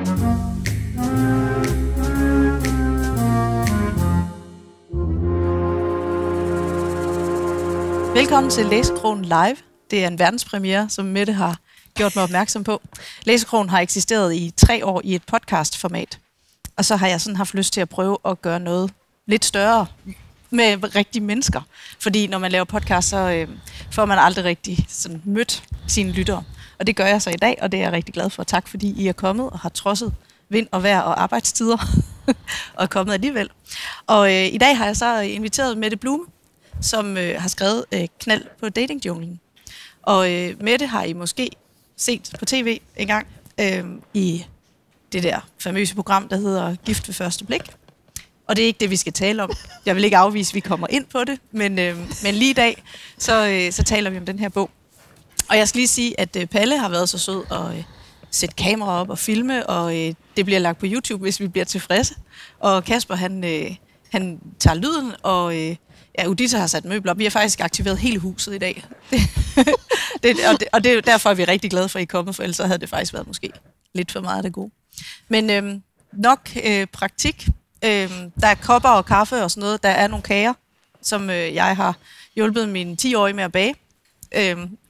Velkommen til Læsekrogen Live. Det er en verdenspremiere, som Mette har gjort mig opmærksom på. Læsekrogen har eksisteret i 3 år i et podcastformat. Og så har jeg sådan haft lyst til at prøve at gøre noget lidt større med rigtige mennesker. Fordi når man laver podcast, så får man aldrig rigtig sådan mødt sine lyttere. Og det gør jeg så i dag, og det er jeg rigtig glad for. Tak fordi I er kommet og har trodset vind og vejr og arbejdstider og er kommet alligevel. Og i dag har jeg så inviteret Mette Blume, som har skrevet Knald på datingjunglen. Og Mette har I måske set på tv en gang i det der famøse program, der hedder Gift ved første blik. Og det er ikke det, vi skal tale om. Jeg vil ikke afvise, at vi kommer ind på det, men lige i dag, så taler vi om den her bog. Og jeg skal lige sige, at Palle har været så sød at sætte kamera op og filme, og det bliver lagt på YouTube, hvis vi bliver tilfredse. Og Kasper, han tager lyden, og Udita har sat møbler op. Vi har faktisk aktiveret hele huset i dag. Og det er derfor, vi er rigtig glade for, at I er kommet, for ellers havde det faktisk været måske lidt for meget af det gode. Men nok praktik. Der er kopper og kaffe og sådan noget. Der er nogle kager, som jeg har hjulpet mine 10-årige med at bage.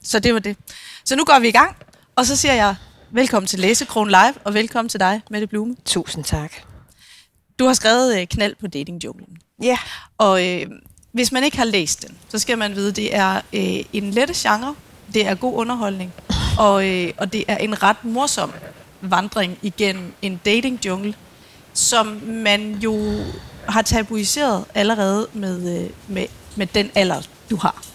Så det var det. Så nu går vi i gang, og så siger jeg velkommen til Læsekrogen Live, og velkommen til dig, Mette Blume. Tusind tak. Du har skrevet Knald på datingjunglen. Ja. Og hvis man ikke har læst den, så skal man vide, at det er en lette genre, det er god underholdning, og det er en ret morsom vandring igennem en datingjungle, som man jo har tabuiseret allerede med den alder, du har,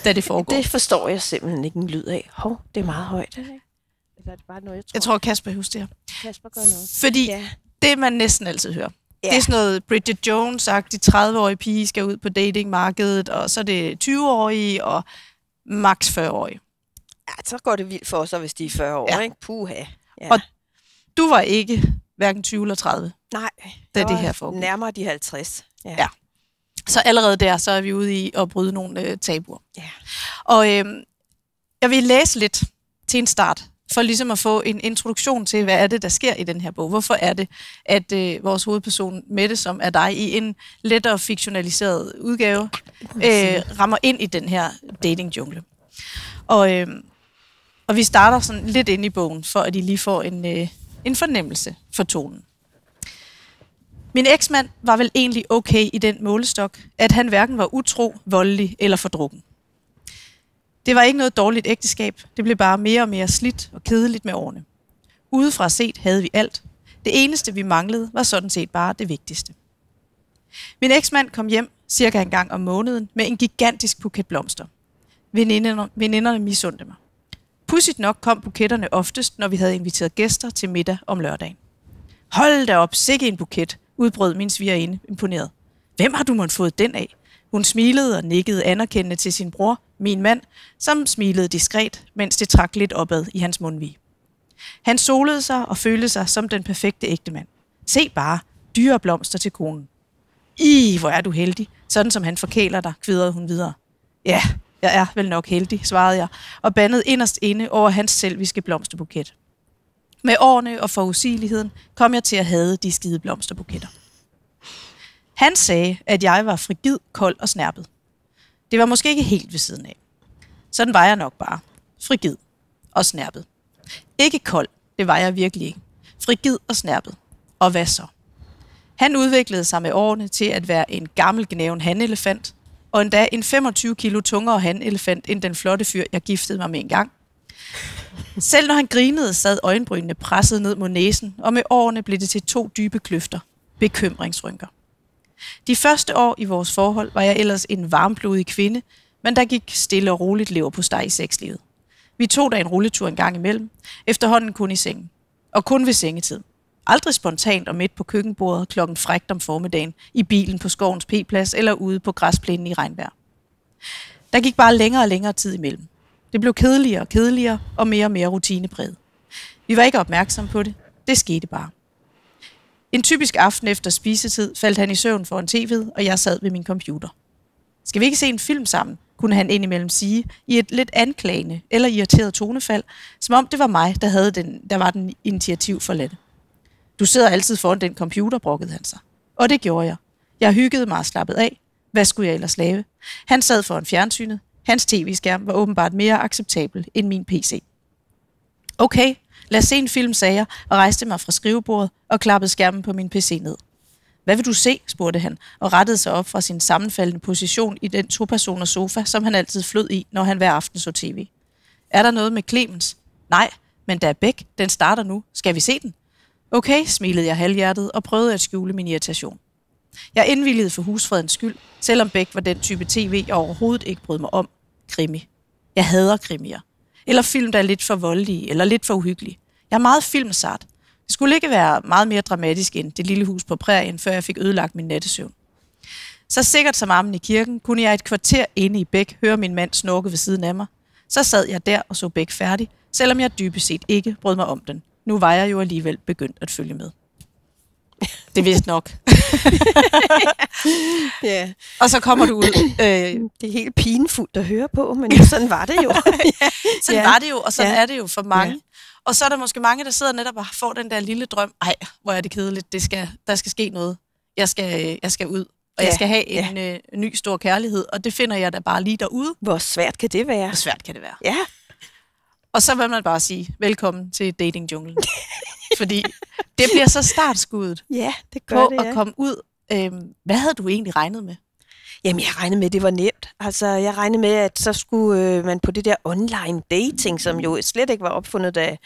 da det foregår. Det forstår jeg simpelthen ikke en lyd af. Hov, det er meget højt, ikke? Eller er det bare noget, jeg tror Kasper justerer. Kasper gør noget. Fordi det, man næsten altid hører, ja. Det er sådan noget Bridget Jones-agtigt, 30-årige pige skal ud på datingmarkedet, og så er det 20-årige og maks 40-årige. Ja, så går det vildt for sig, hvis de er 40 år, ikke? Puha. Ja. Og du var ikke hverken 20 eller 30, nej, da det her foregik. Nærmere de 50. Ja. Så allerede der, så er vi ude i at bryde nogle tabuer. Ja. Og jeg vil læse lidt til en start, for ligesom at få en introduktion til, hvad er det, der sker i den her bog. Hvorfor er det, at vores hovedperson, Mette, som er dig, i en lettere fiktionaliseret udgave, rammer ind i den her datingjungle. Og vi starter sådan lidt ind i bogen, for at I lige får en fornemmelse for tonen. Min eksmand var vel egentlig okay i den målestok, at han hverken var utro, voldelig eller fordrukken. Det var ikke noget dårligt ægteskab, det blev bare mere og mere slidt og kedeligt med årene. Udefra set havde vi alt. Det eneste vi manglede var sådan set bare det vigtigste. Min eksmand kom hjem cirka en gang om måneden med en gigantisk buket blomster. Veninderne misundte mig. Pudsigt nok kom buketterne oftest, når vi havde inviteret gæster til middag om lørdagen. Hold da op, sikke en buket, udbrød min svigerinde imponeret. Hvem har du måtte fået den af? Hun smilede og nikkede anerkendende til sin bror, min mand, som smilede diskret, mens det trak lidt opad i hans mundvig. Han solede sig og følte sig som den perfekte ægtemand. Se bare, dyre blomster til konen. Hvor er du heldig, sådan som han forkæler dig, kvidrede hun videre. Ja, jeg er vel nok heldig, svarede jeg, og bandede inderst inde over hans selviske blomsterbuket. Med årene og forudsigeligheden kom jeg til at hade de skide blomsterbuketter. Han sagde, at jeg var frigid, kold og snærpet. Det var måske ikke helt ved siden af. Sådan var jeg nok bare. Frigid og snærpet. Ikke kold, det var jeg virkelig ikke. Frigid og snærpet. Og hvad så? Han udviklede sig med årene til at være en gammel gnæven hanelefant, og endda en 25 kilo tungere hanelefant end den flotte fyr, jeg giftede mig med en gang. Selv når han grinede, sad øjenbrynene presset ned mod næsen, og med årene blev det til 2 dybe kløfter. Bekymringsrynker. De første år i vores forhold var jeg ellers en varmblodig kvinde, men der gik stille og roligt leverpostej i sexlivet. Vi tog da en rulletur en gang imellem, efterhånden kun i sengen. Og kun ved sengetid. Aldrig spontant og midt på køkkenbordet klokken frækt om formiddagen, i bilen på skovens p-plads eller ude på græsplænen i regnvejr. Der gik bare længere og længere tid imellem. Det blev kedeligere og kedeligere og mere rutinepræget. Vi var ikke opmærksomme på det. Det skete bare. En typisk aften efter spisetid faldt han i søvn foran tv'et, og jeg sad ved min computer. Skal vi ikke se en film sammen, kunne han indimellem sige, i et lidt anklagende eller irriteret tonefald, som om det var mig, der var den initiativ for let. Du sidder altid foran den computer, brokkede han sig. Og det gjorde jeg. Jeg hyggede mig og slappede af. Hvad skulle jeg ellers lave? Han sad foran fjernsynet. Hans tv-skærm var åbenbart mere acceptabel end min PC. Okay, lad os se en film, sagde jeg, og rejste mig fra skrivebordet og klappede skærmen på min PC ned. Hvad vil du se, spurgte han, og rettede sig op fra sin sammenfaldende position i den 2-personers sofa, som han altid flød i, når han hver aften så tv. Er der noget med Clemens? Nej, men der er Beck, den starter nu. Skal vi se den? Okay, smilede jeg halvhjertet og prøvede at skjule min irritation. Jeg indvilligede for husfredens skyld, selvom Beck var den type tv, jeg overhovedet ikke brød mig om. Krimi. Jeg hader krimier. Eller film, der er lidt for voldelige, eller lidt for uhyggelige. Jeg er meget filmsart. Det skulle ikke være meget mere dramatisk end Det lille hus på prærien, før jeg fik ødelagt min nattesøvn. Så sikkert som armen i kirken, kunne jeg et kvarter inde i Beck høre min mand snorke ved siden af mig. Så sad jeg der og så Beck færdig, selvom jeg dybest set ikke brød mig om den. Nu var jeg jo alligevel begyndt at følge med. Det er vist nok. Ja. Og så kommer du ud. Det er helt pinefuldt at høre på, men sådan var det jo. Sådan var det jo, og sådan Ja. er det jo for mange. Ja. Og så er der måske mange, der sidder netop og får den der lille drøm. Ej, hvor er det kedeligt. Der skal ske noget. Jeg skal ud, og jeg skal have en ny stor kærlighed. Og det finder jeg da bare lige derude. Hvor svært kan det være? Hvor svært kan det være? Ja. Og så vil man bare sige, velkommen til datingjunglen. Fordi det bliver så startskuddet Ja, det gør på det, ja. at komme ud. Hvad havde du egentlig regnet med? Jamen, jeg regnede med, at det var nemt. Altså, jeg regnede med, at så skulle man på det der online dating, som jo slet ikke var opfundet, da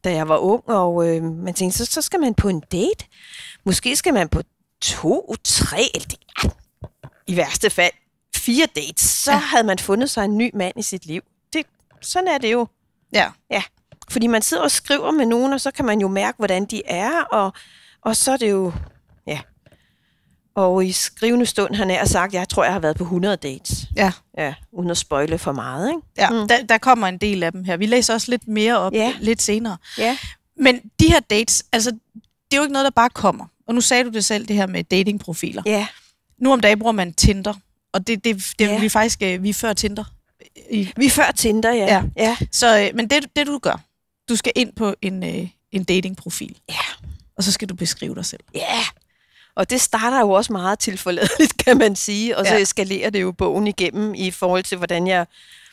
jeg var ung. Og man tænkte, så skal man på en date. Måske skal man på 2, 3, eller i værste fald 4 dates. Så havde man fundet sig en ny mand i sit liv. Sådan er det jo. Ja. Ja, fordi man sidder og skriver med nogen, og så kan man jo mærke, hvordan de er, og så er det jo, ja. Og i skrivende stund, han er sagt, jeg tror, jeg har været på 100 dates. Ja. Ja, uden at spoile for meget, ikke? Ja, der kommer en del af dem her. Vi læser også lidt mere op lidt senere. Ja. Men de her dates, altså, det er jo ikke noget, der bare kommer. Og nu sagde du det selv, det her med datingprofiler. Ja. Nu om dagen bruger man Tinder, og det vi er faktisk, vi er før Tinder. Vi er før Tinder, ja. Ja. Så, men det du gør, du skal ind på en datingprofil. Ja. Og så skal du beskrive dig selv. Ja. Og det starter jo også meget tilforladeligt, kan man sige. Og så eskalerer det jo bogen igennem i forhold til, hvordan jeg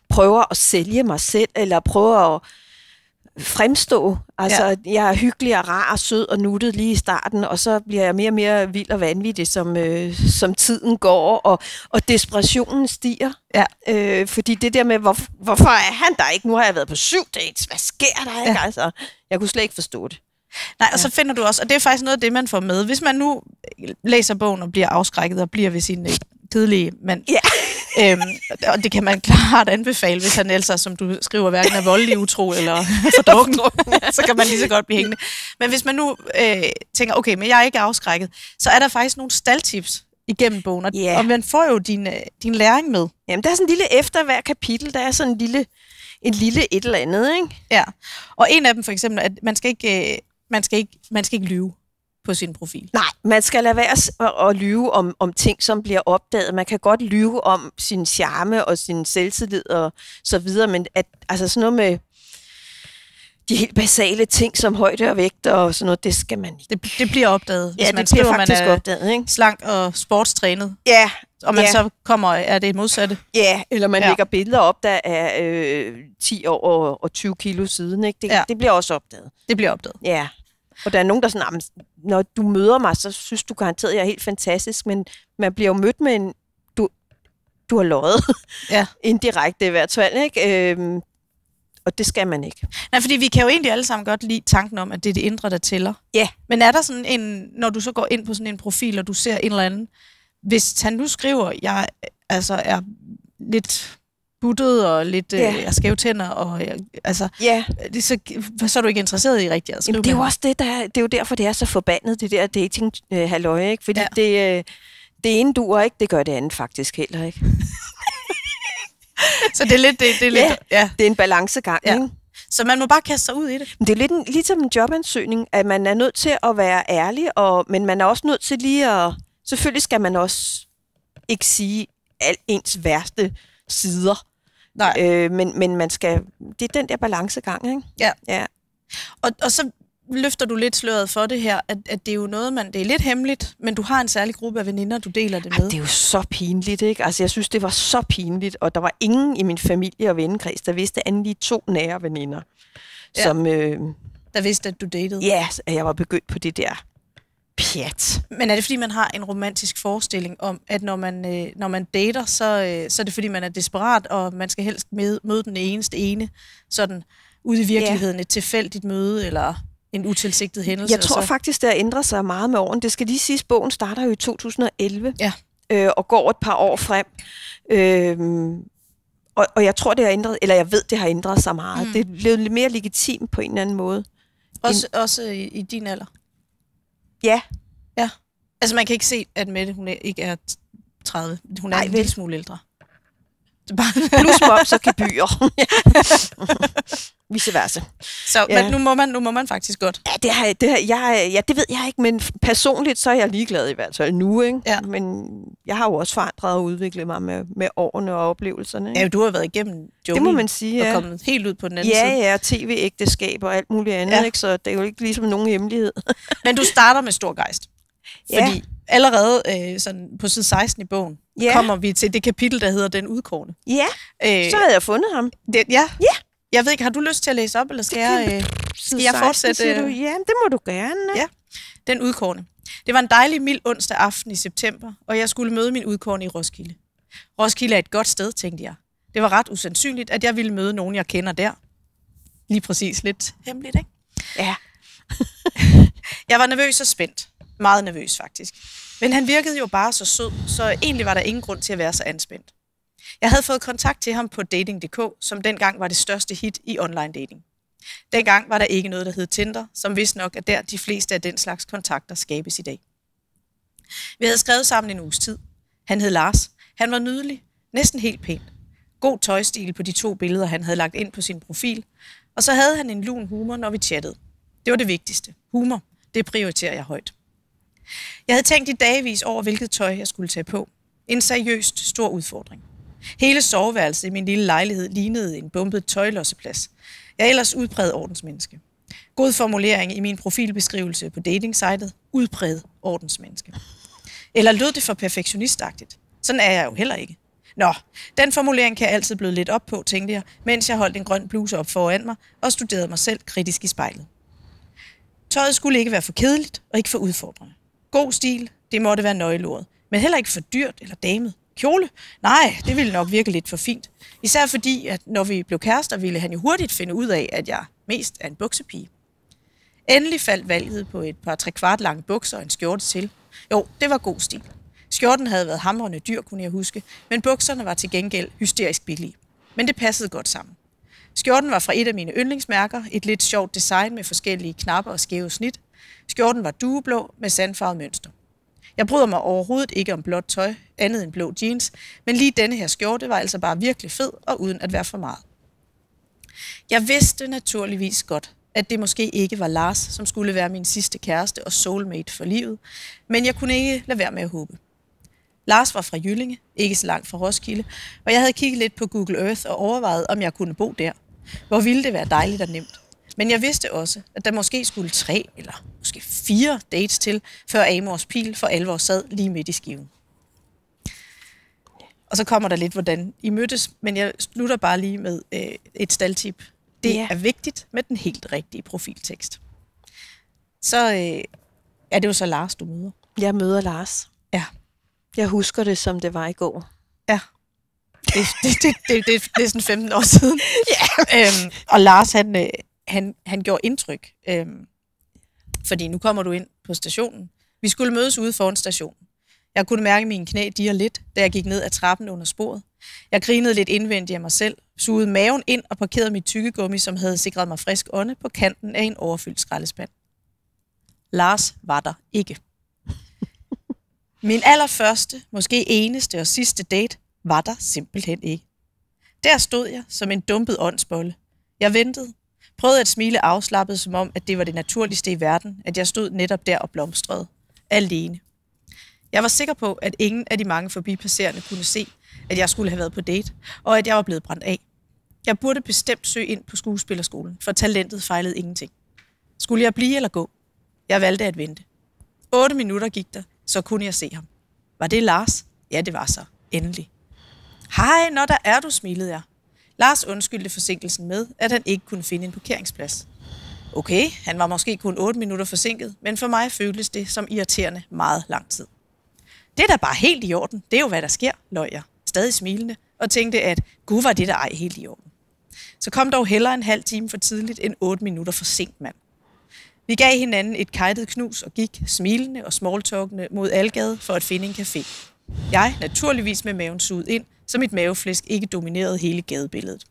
prøver at sælge mig selv, eller prøver at fremstå. Altså, jeg er hyggelig og rar og sød og nuttet lige i starten, og så bliver jeg mere og mere vild og vanvittig, som tiden går, og desperationen stiger. Ja. Fordi det der med, hvorfor er han der ikke? Nu har jeg været på 7 dates. Hvad sker der, ikke? Altså, jeg kunne slet ikke forstå det. Nej, og så finder du også, og det er faktisk noget af det, man får med. Hvis man nu læser bogen og bliver afskrækket og bliver ved sin kedelige mand, og det kan man klart anbefale, hvis han altså, som du skriver, hverken er voldelig, utro eller fordrukken, så kan man lige så godt blive hængende. Men hvis man nu tænker, okay, men jeg er ikke afskrækket, så er der faktisk nogle staldtips igennem bogen, og man får jo din læring med. Jamen, der er sådan en lille efter hver kapitel, der er sådan en lille et eller andet, ikke? Ja, og en af dem for eksempel, at man skal ikke lyve på sin profil. Nej, man skal lade være at lyve om ting, som bliver opdaget. Man kan godt lyve om sin charme og sin selvtillid og så videre, men altså sådan noget med de helt basale ting som højde og vægt og sådan noget, det skal man ikke. Det bliver opdaget. Ja, det bliver faktisk opdaget, ikke? Slank og sportstrænet. Ja. Og man så kommer, er det modsatte? Ja, eller man lægger billeder op, der er 10 år og 20 kilo siden, ikke? Det bliver også opdaget. Det bliver opdaget. Ja. Og der er nogen, der sådan, når du møder mig, så synes du garanteret, at jeg er helt fantastisk, men man bliver jo mødt med en, du har løjet. Ja. Indirekte i hvert fald, ikke? Og det skal man ikke. Nej, fordi vi kan jo egentlig alle sammen godt lide tanken om, at det er det indre, der tæller. Ja. Men er der sådan en, når du så går ind på sådan en profil, og du ser en eller anden, hvis han nu skriver, jeg altså er lidt buttet og lidt jeg skæve tænder, og så er du ikke interesseret i rigtigt at skrive. Jamen, det er jo også det er jo derfor, det er så forbandet, det der dating-halløj, ikke? Fordi det ene duer ikke, det gør det andet faktisk heller ikke. Så det er lidt... Det er en balancegang, ikke? Så man må bare kaste sig ud i det. Men det er lidt ligesom en jobansøgning, at man er nødt til at være ærlig, men man er også nødt til lige at... Selvfølgelig skal man også ikke sige al ens værste sider. Nej. Men man skal... Det er den der balancegang, ikke? Ja. Og så løfter du lidt sløret for det her, at det er jo noget, det er lidt hemmeligt, men du har en særlig gruppe af veninder, du deler det med. Det er jo så pinligt, ikke? Altså, jeg synes, det var så pinligt, og der var ingen i min familie og vennekreds, der vidste andet lige 2 nære veninder, som... der vidste, at du datede? Ja, at jeg var begyndt på det der pjat. Men er det, fordi man har en romantisk forestilling om, at når man dater, så er det, fordi man er desperat, og man skal helst møde den ene, sådan ude i virkeligheden, et tilfældigt møde, eller en utilsigtet hændelse? Jeg tror faktisk, det har ændret sig meget med årene. Det skal lige siges, bogen starter jo i 2011, og går et par år frem. Og jeg tror, det har ændret, eller jeg ved, det har ændret sig meget. Det er blevet lidt mere legitimt på en eller anden måde. Også i din alder? Ja. Ja. Altså, man kan ikke se, at Mette, hun ikke er 30. Hun er en lille smule ældre. Plus moms og gebyrer. Vice versa. Så men nu må man faktisk godt. Ja, det ved jeg ikke, men personligt så er jeg ligeglad i hvert fald nu, ikke? Ja. Men jeg har jo også forandret og udviklet mig med årene og oplevelserne. Ikke? Ja, du har været igennem junglen. Det må man sige, og kommet helt ud på den anden side. Ja, tv-ægteskab og alt muligt andet, ikke? Så det er jo ikke ligesom nogen hemmelighed. Men du starter med stor gejst. Fordi allerede sådan på side 16 i bogen kommer vi til det kapitel, der hedder Den udkårne. Ja, så havde jeg fundet ham. Ja. Jeg ved ikke, har du lyst til at læse op, eller skal jeg fortsætte? Ja, det må du gerne. Ja, Den udkårne. Det var en dejlig, mild onsdag aften i september, og jeg skulle møde min udkårne i Roskilde. Roskilde er et godt sted, tænkte jeg. Det var ret usandsynligt, at jeg ville møde nogen, jeg kender der. Lige præcis lidt hemmeligt, ikke? Ja. Jeg var nervøs og spændt. Meget nervøs, faktisk. Men han virkede jo bare så sød, så egentlig var der ingen grund til at være så anspændt. Jeg havde fået kontakt til ham på Dating.dk, som dengang var det største hit i online dating. Dengang var der ikke noget, der hed Tinder, som vist nok er der de fleste af den slags kontakter skabes i dag. Vi havde skrevet sammen en uges tid. Han hed Lars. Han var nydelig, næsten helt pæn. God tøjstil på de 2 billeder, han havde lagt ind på sin profil. Og så havde han en lun humor, når vi chattede. Det var det vigtigste. Humor, det prioriterer jeg højt. Jeg havde tænkt i dagevis over, hvilket tøj jeg skulle tage på. En seriøst stor udfordring. Hele soveværelset i min lille lejlighed lignede en bumpet tøjlosseplads. Jeg er ellers udpræget ordensmenneske. God formulering i min profilbeskrivelse på datingsitet. Udpræget ordensmenneske. Eller lød det for perfektionistagtigt? Sådan er jeg jo heller ikke. Nå, den formulering kan jeg altid blive lidt op på, tænkte jeg, mens jeg holdt en grøn bluse op foran mig og studerede mig selv kritisk i spejlet. Tøjet skulle ikke være for kedeligt og ikke for udfordrende. God stil, det måtte være nøgleordet, men heller ikke for dyrt eller damet. Kjole? Nej, det ville nok virke lidt for fint. Især fordi, at når vi blev kærester, ville han jo hurtigt finde ud af, at jeg mest er en buksepige. Endelig faldt valget på et par 3/4 lange bukser og en skjorte til. Jo, det var god stil. Skjorten havde været hamrende dyr, kunne jeg huske, men bukserne var til gengæld hysterisk billige. Men det passede godt sammen. Skjorten var fra et af mine yndlingsmærker, et lidt sjovt design med forskellige knapper og skæve snit. Skjorten var dueblå med sandfarvet mønster. Jeg bryder mig overhovedet ikke om blåt tøj, andet end blå jeans, men lige denne her skjorte var altså bare virkelig fed og uden at være for meget. Jeg vidste naturligvis godt, at det måske ikke var Lars, som skulle være min sidste kæreste og soulmate for livet, men jeg kunne ikke lade være med at håbe. Lars var fra Jyllinge, ikke så langt fra Roskilde, og jeg havde kigget lidt på Google Earth og overvejet, om jeg kunne bo der. Hvor ville det være dejligt og nemt. Men jeg vidste også, at der måske skulle 3 eller måske 4 dates til, før Amors pil for alvor sad lige midt i skiven. Og så kommer der lidt, hvordan I mødtes, men jeg slutter bare lige med et staldtip. Det er vigtigt med den helt rigtige profiltekst. Så er det jo så Lars, du møder. Jeg møder Lars. Ja. Jeg husker det, som det var i går. Ja. Det er sådan 15 år siden. Og Lars, han gjorde indtryk. Fordi nu kommer du ind på stationen. Vi skulle mødes ude foran stationen. Jeg kunne mærke mine knæ dirre lidt, da jeg gik ned ad trappen under sporet. Jeg grinede lidt indvendigt af mig selv, sugede maven ind og parkerede mit tykkegummi, som havde sikret mig frisk ånde, på kanten af en overfyldt skraldespand. Lars var der ikke. Min allerførste, måske eneste og sidste date, var der simpelthen ikke. Der stod jeg som en dumpet åndsbolle. Jeg ventede, prøvede at smile afslappet, som om, at det var det naturligste i verden, at jeg stod netop der og blomstrede. Alene. Jeg var sikker på, at ingen af de mange forbipasserende kunne se, at jeg skulle have været på date, og at jeg var blevet brændt af. Jeg burde bestemt søge ind på skuespillerskolen, for talentet fejlede ingenting. Skulle jeg blive eller gå? Jeg valgte at vente. 8 minutter gik der, så kunne jeg se ham. Var det Lars? Ja, det var så. Endelig. Hej, når der er du, smilede jeg. Lars undskyldte forsinkelsen med, at han ikke kunne finde en parkeringsplads. Okay, han var måske kun 8 minutter forsinket, men for mig føltes det som irriterende meget lang tid. Det er da bare helt i orden. Det er jo, hvad der sker, løj jeg, stadig smilende, og tænkte, at gud var det der ej helt i orden. Så kom dog hellere en halv time for tidligt end 8 minutter for sent, mand. Vi gav hinanden et kajtet knus og gik smilende og smalltalkende mod Algade for at finde en café. Jeg naturligvis med maven suget ind, så mit maveflæsk ikke dominerede hele gadebilledet.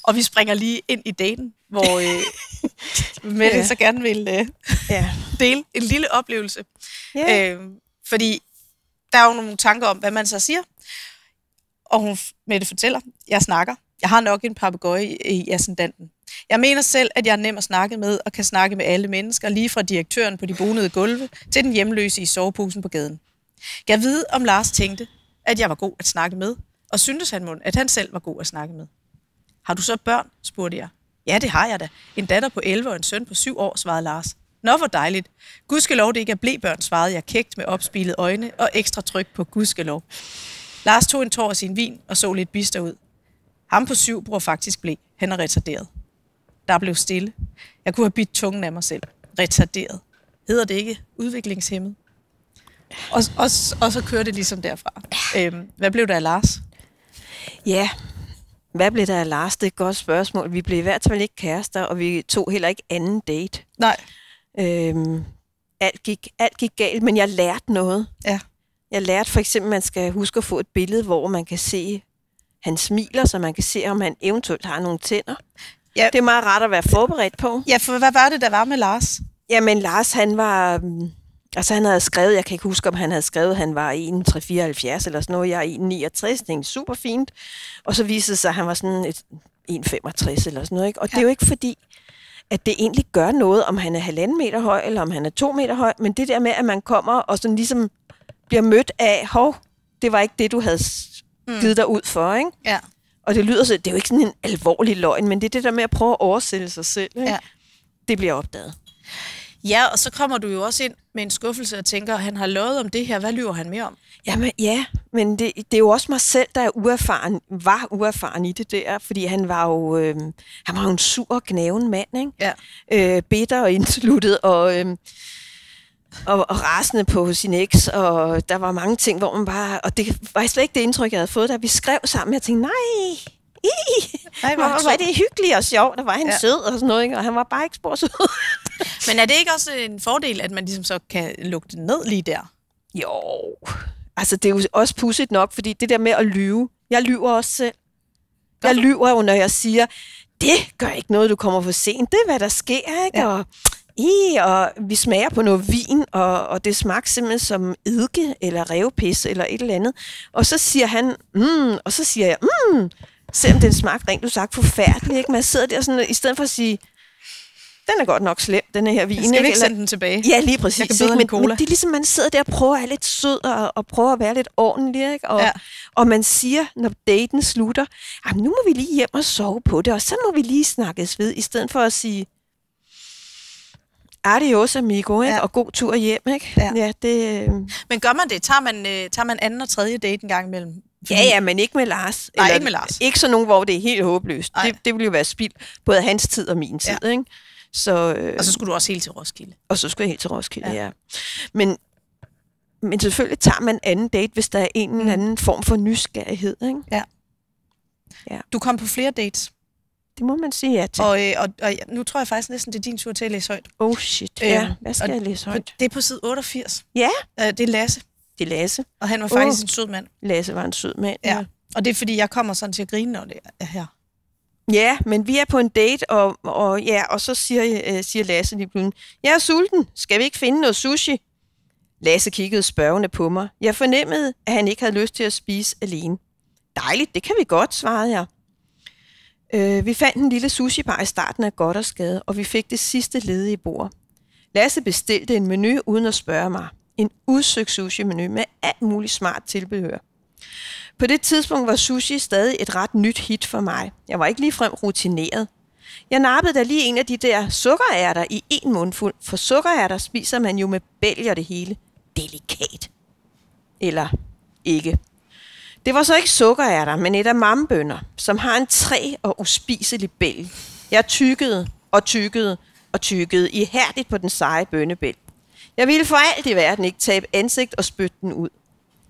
Og vi springer lige ind i daten, hvor Mette så gerne vil dele en lille oplevelse. Fordi der er jo nogle tanker om, hvad man så siger. Og Mette fortæller, jeg snakker. Jeg har nok en papegøje i ascendanten. Jeg mener selv, at jeg er nem at snakke med og kan snakke med alle mennesker, lige fra direktøren på de bonede gulve til den hjemløse i soveposen på gaden. Jeg ved, om Lars tænkte, at jeg var god at snakke med, og syntes han, at han selv var god at snakke med. Har du så børn? Spurgte jeg. Ja, det har jeg da. En datter på 11 og en søn på 7 år, svarede Lars. Nå, hvor dejligt. Gudskelov, det ikke er blebørn, svarede jeg kægt med opspilede øjne og ekstra tryk på gudskelov. Lars tog en tår af sin vin og så lidt bister ud. Ham på 7 bruger faktisk blæ. Han er retarderet. Der blev stille. Jeg kunne have bidt tungen af mig selv. Retarderet. Hedder det ikke udviklingshæmmet? Og så kører det ligesom derfra. Hvad blev der af Lars? Ja, hvad blev der af Lars? Det er et godt spørgsmål. Vi blev i hvert fald ikke kærester, og vi tog heller ikke anden date. Nej. Alt gik galt, men jeg lærte noget. Ja. Jeg lærte for eksempel, at man skal huske at få et billede, hvor man kan se, han smiler, så man kan se, om han eventuelt har nogle tænder. Ja. Det er meget rart at være forberedt på. Ja, for hvad var det, der var med Lars? Jamen, Lars, han var... Altså, han havde skrevet, jeg kan ikke huske, om han havde skrevet, han var 1,374 eller sådan noget. Jeg er 1,69, det er super fint. Og så viste det sig, at han var sådan 1,65 eller sådan noget. Ikke? Og det er jo ikke fordi, at det egentlig gør noget, om han er 1,5 meter høj, eller om han er 2 meter høj. Men det der med, at man kommer og sådan ligesom bliver mødt af, det var ikke det, du havde givet dig ud for, ikke? Ja. Og det lyder så, det er jo ikke sådan en alvorlig løgn, men det er det der med at prøve at oversætte sig selv, ikke? Ja. Det bliver opdaget. Ja, og så kommer du jo også ind med en skuffelse og tænker, at han har løjet om det her. Hvad lyver han mere om? Jamen, men det er jo også mig selv, der var uerfaren i det der, fordi han var jo en sur, gnaven mand, ikke? Ja. Bitter og indsluttet og rasende på sin eks, og der var mange ting, hvor man bare... Og det var slet ikke det indtryk, jeg havde fået, da vi skrev sammen. Jeg tænkte, hvor var det hyggeligt og sjovt, der var han sød og sådan noget, ikke? Og han var bare ikke spor sød. Men er det ikke også en fordel, at man ligesom så kan lukke det ned lige der? Jo, altså det er jo også pudsigt nok, fordi det der med at lyve, jeg lyver også selv. Jeg lyver jo, når jeg siger, det gør ikke noget, du kommer for sent, det er hvad der sker, ikke? Ja. Og vi smager på noget vin, og det smagte simpelthen som eddike eller rævepisse eller et eller andet. Og så siger han, og så siger jeg, selvom den smagte rent, du sagt, forfærdeligt, ikke? Man sidder der sådan, i stedet for at sige, den er godt nok slem, den her vin. Skal vi ikke sende den tilbage? Ja, lige præcis. Jeg kan bedre men det er ligesom, man sidder der og prøver at være lidt sød og prøver at være lidt ordentlig, ikke? Og man siger, når daten slutter, nu må vi lige hjem og sove på det, og så må vi lige snakkes ved, i stedet for at sige, adios amigo, ikke? Og god tur hjem, ikke? Ja, det... Men gør man det? Tager man anden og tredje date en gang imellem? Ja, men ikke med Lars. Nej, ikke med Lars. Ikke sådan nogen, hvor det er helt håbløst. Det ville jo være spild, både hans tid og min tid, ikke? Og så skulle du også helt til Roskilde. Og så skulle jeg helt til Roskilde, ja. Men selvfølgelig tager man anden date, hvis der er en eller anden form for nysgerrighed, ikke? Ja. Du kom på flere dates. Det må man sige ja til. Og nu tror jeg faktisk næsten, det er din tur til at læse højt. Oh shit, ja. Hvad skal jeg læse højt? Det er på side 88. Ja. Det er Lasse. Det er Lasse. Og han var faktisk en sød mand. Lasse var en sød mand, ja. Og det er fordi, jeg kommer sådan til at grine, når det er her. Ja, men vi er på en date, og så siger Lasse lige pludselig, jeg er sulten, skal vi ikke finde noget sushi? Lasse kiggede spørgende på mig. Jeg fornemmede, at han ikke havde lyst til at spise alene. Dejligt, det kan vi godt, svarede jeg. Vi fandt en lille sushibar i starten af Godt og Skade, og vi fik det sidste ledige bord. Lasse bestilte en menu uden at spørge mig. En udsøgt sushi-menu med alt muligt smart tilbehør. På det tidspunkt var sushi stadig et ret nyt hit for mig. Jeg var ikke ligefrem rutineret. Jeg nappede da lige en af de der sukkerærter i en mundfuld, for sukkerærter spiser man jo med bælg og det hele. Delikat. Eller ikke. Det var så ikke sukkerærter, men et af mammebønner, som har en træ og uspiselig bælg. Jeg tykkede og tykkede og tykkede ihærdigt på den seje bønnebælg. Jeg ville for alt i verden ikke tabe ansigt og spytte den ud.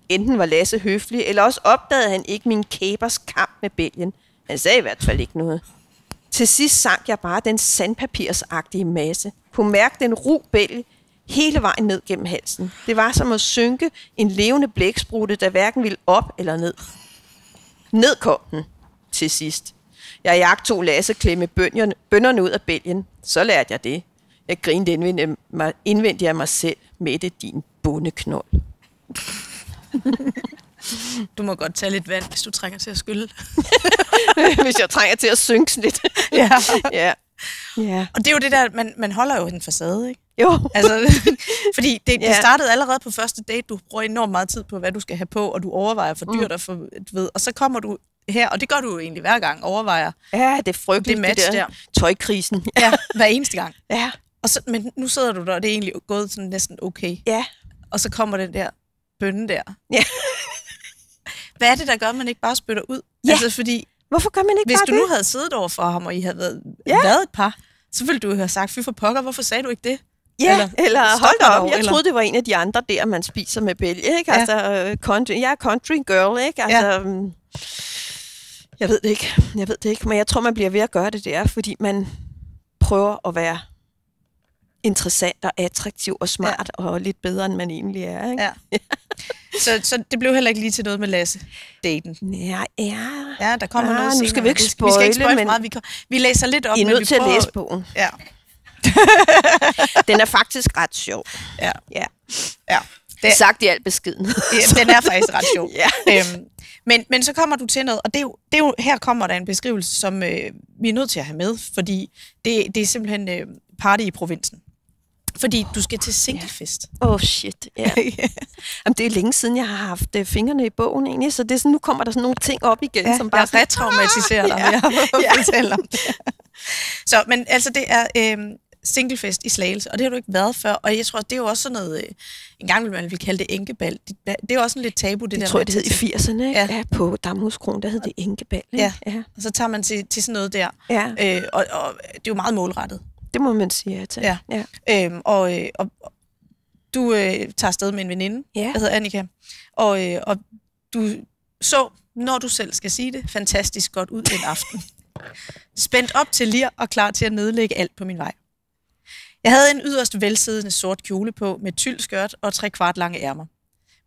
Enten var Lasse høflig, eller også opdagede han ikke min kæbers kamp med bælgen. Han sagde i hvert fald ikke noget. Til sidst sank jeg bare den sandpapirsagtige masse. Kunne mærke den ru bælg hele vejen ned gennem halsen. Det var som at synke en levende blæksprutte, der hverken ville op eller ned. Ned kom den til sidst. Jeg jagtog Lasse klemme bønnerne ud af bælgen. Så lærte jeg det. Jeg grinede indvendigt af mig selv. Mette, din bondeknold. Du må godt tage lidt vand, hvis du trænger til at skylle. Hvis jeg trænger til at synke lidt. Ja. Ja. Ja. Og det er jo det der, man holder jo en facade, ikke? Jo. Altså, fordi det startede allerede på første date. Du bruger enormt meget tid på, hvad du skal have på, og du overvejer for dyrt og for ved. Og så kommer du her, og det gør du jo egentlig hver gang, overvejer. Ja, det er frygteligt, det match der. Tøjkrisen. Ja, hver eneste gang. Ja. Og så, men nu sidder du der, og det er egentlig gået sådan næsten okay. Ja. Og så kommer den der bønne der. Ja. Hvad er det, der gør, at man ikke bare spytter ud? Ja. Altså, fordi Hvorfor gør man ikke hvis bare du det? nu havde siddet over for ham, og I havde været et par, så ville du jo have sagt, fy for pokker, hvorfor sagde du ikke det? Ja, eller hold da op, jeg eller? troede, det var en af de andre der, man spiser med bælge, ikke? Altså, jeg er country girl, ikke? Altså, jeg ved det ikke, men jeg tror, man bliver ved at gøre det der, fordi man prøver at være interessant og attraktiv og smart og lidt bedre, end man egentlig er, ikke? Ja. Så det blev heller ikke lige til noget med Lasse-daten. Ja, der kommer noget senere. Nu skal vi ikke Vi skal ikke spoile men meget. Vi læser lidt op. I er nødt til at læse bogen. Ja. Den er faktisk ret sjov. Ja. Det er sagt i al beskedenhed. Ja, den er faktisk ret sjov. Ja. Men så kommer du til noget, og det er jo her kommer der en beskrivelse, som vi er nødt til at have med, fordi det er simpelthen party i provinsen. Fordi du skal til singlefest. Shit, ja. Jamen, det er længe siden, jeg har haft fingrene i bogen egentlig, så det er sådan, nu kommer der sådan nogle ting op igen, som bare retraumatiserer dig, jeg fortæller om det. Så, men altså, det er singlefest i Slagelse, og det har du ikke været før, og jeg tror, det er jo også sådan noget, en gang vil man ville kalde det enkebal. Det er jo også sådan lidt tabu, det der. Jeg tror, det hed i 80'erne, ikke? Ja, på Damhuskronen, der hed det enkebal, ikke? Ja, og så tager man til sådan noget der, ja. Og det er jo meget målrettet. Det må man sige, ja. Og du tager afsted med en veninde, der hedder Annika, og du så, når du selv skal sige det, fantastisk godt ud en aften. Spændt op til lir og klar til at nedlægge alt på min vej. Jeg havde en yderst velsiddende sort kjole på med tyldskørt og 3/4 lange ærmer.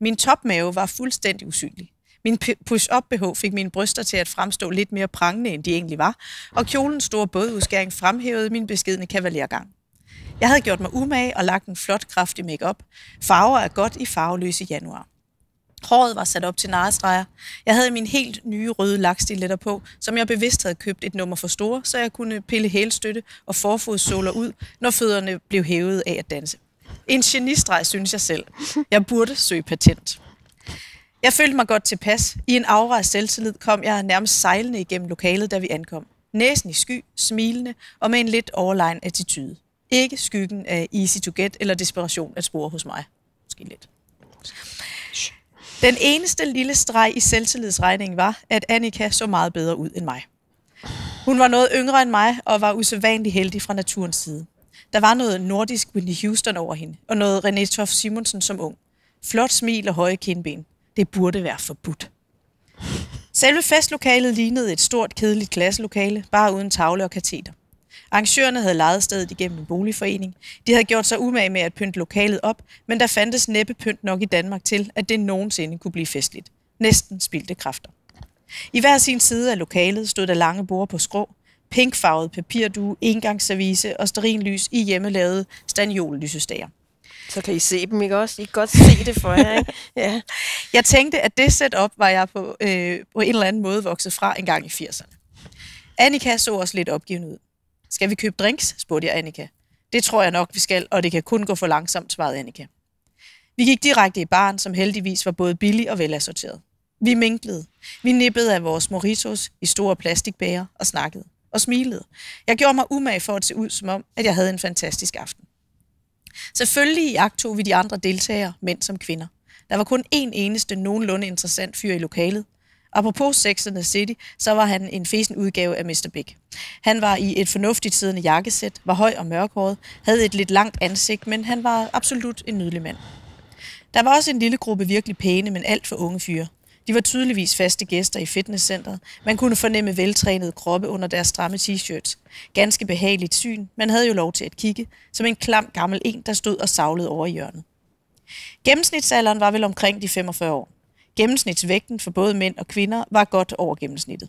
Min topmave var fuldstændig usynlig. Min push-up BH fik mine bryster til at fremstå lidt mere prangende, end de egentlig var, og kjolens store bådudskæring fremhævede min beskedne kavalergang. Jeg havde gjort mig umage og lagt en flot, kraftig make-up. Farver er godt i farveløse januar. Håret var sat op til narrestreger. Jeg havde min helt nye røde lakstiletter på, som jeg bevidst havde købt et nummer for store, så jeg kunne pille hælstøtte og forfodssåler ud, når fødderne blev hævet af at danse. En genistreg, synes jeg selv. Jeg burde søge patent. Jeg følte mig godt tilpas. I en aura af selvtillid kom jeg nærmest sejlende igennem lokalet, da vi ankom. Næsen i sky, smilende og med en lidt overlegen attitude. Ikke skyggen af easy to get eller desperation at spore hos mig. Måske lidt. Den eneste lille streg i selvtillidsregningen var, at Annika så meget bedre ud end mig. Hun var noget yngre end mig og var usædvanligt heldig fra naturens side. Der var noget nordisk Whitney Houston over hende, og noget René Toft Simonsen som ung. Flot smil og høje kindben. Det burde være forbudt. Selve festlokalet lignede et stort, kedeligt klasselokale, bare uden tavle og kateter. Arrangørerne havde lejet stedet igennem en boligforening. De havde gjort sig umage med at pynte lokalet op, men der fandtes næppe pynt nok i Danmark til, at det nogensinde kunne blive festligt. Næsten spildte kræfter. I hver sin side af lokalet stod der lange borde på skrå, pinkfarvet papirdue, engangsservice og stearinlys i hjemmelavede staniollysestager. Så kan I se dem, ikke også? I kan godt se det for jer, ikke? Ja. Jeg tænkte, at det setup var jeg på en eller anden måde vokset fra en gang i 80'erne. Annika så også lidt opgivende ud. Skal vi købe drinks? Spurgte jeg Annika. Det tror jeg nok, vi skal, og det kan kun gå for langsomt, svarede Annika. Vi gik direkte i baren, som heldigvis var både billig og velassorteret. Vi minklede. Vi nippede af vores moritos i store plastikbæger og snakkede. og smilede. Jeg gjorde mig umage for at se ud som om, at jeg havde en fantastisk aften. Selvfølgelig iagttog vi de andre deltagere, mænd som kvinder. Der var kun én eneste nogenlunde interessant fyr i lokalet. Apropos Sex and the City, så var han en fesen udgave af Mr. Big. Han var i et fornuftigt siddende jakkesæt, var høj og mørkhåret, havde et lidt langt ansigt, men han var absolut en nydelig mand. Der var også en lille gruppe virkelig pæne, men alt for unge fyre. De var tydeligvis faste gæster i fitnesscenteret. Man kunne fornemme veltrænede kroppe under deres stramme t-shirts. Ganske behageligt syn. Man havde jo lov til at kigge, som en klam gammel en, der stod og savlede over i hjørnet. Gennemsnitsalderen var vel omkring de 45 år. Gennemsnitsvægten for både mænd og kvinder var godt over gennemsnittet.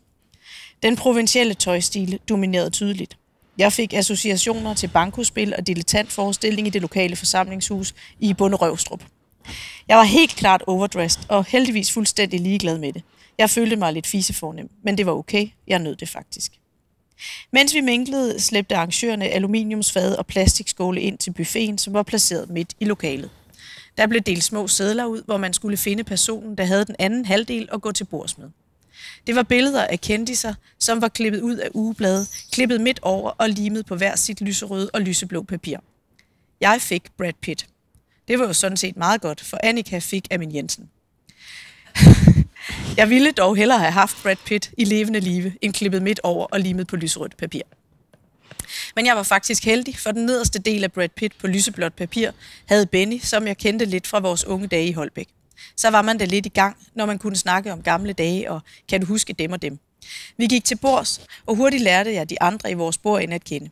Den provincielle tøjstil dominerede tydeligt. Jeg fik associationer til bankospil og dilettantforestilling i det lokale forsamlingshus i Bonderøvstrup. Jeg var helt klart overdressed og heldigvis fuldstændig ligeglad med det. Jeg følte mig lidt fisefornem, men det var okay. Jeg nød det faktisk. Mens vi minglede, slæbte arrangørerne aluminiumsfade og plastikskåle ind til buffeten, som var placeret midt i lokalet. Der blev delt små sedler ud, hvor man skulle finde personen, der havde den anden halvdel og gå til bords med. Det var billeder af kendiser, som var klippet ud af ugeblade, klippet midt over og limet på hver sit lyserøde og lyseblå papir. Jeg fik Brad Pitt. Det var jo sådan set meget godt, for Annika fik Amin Jensen. Jeg ville dog hellere have haft Brad Pitt i levende live, end klippet midt over og limet på lyserødt papir. Men jeg var faktisk heldig, for den nederste del af Brad Pitt på lyseblåt papir havde Benny, som jeg kendte lidt fra vores unge dage i Holbæk. Så var man da lidt i gang, når man kunne snakke om gamle dage, og kan du huske dem og dem. Vi gik til bords, og hurtigt lærte jeg de andre i vores bord at kende.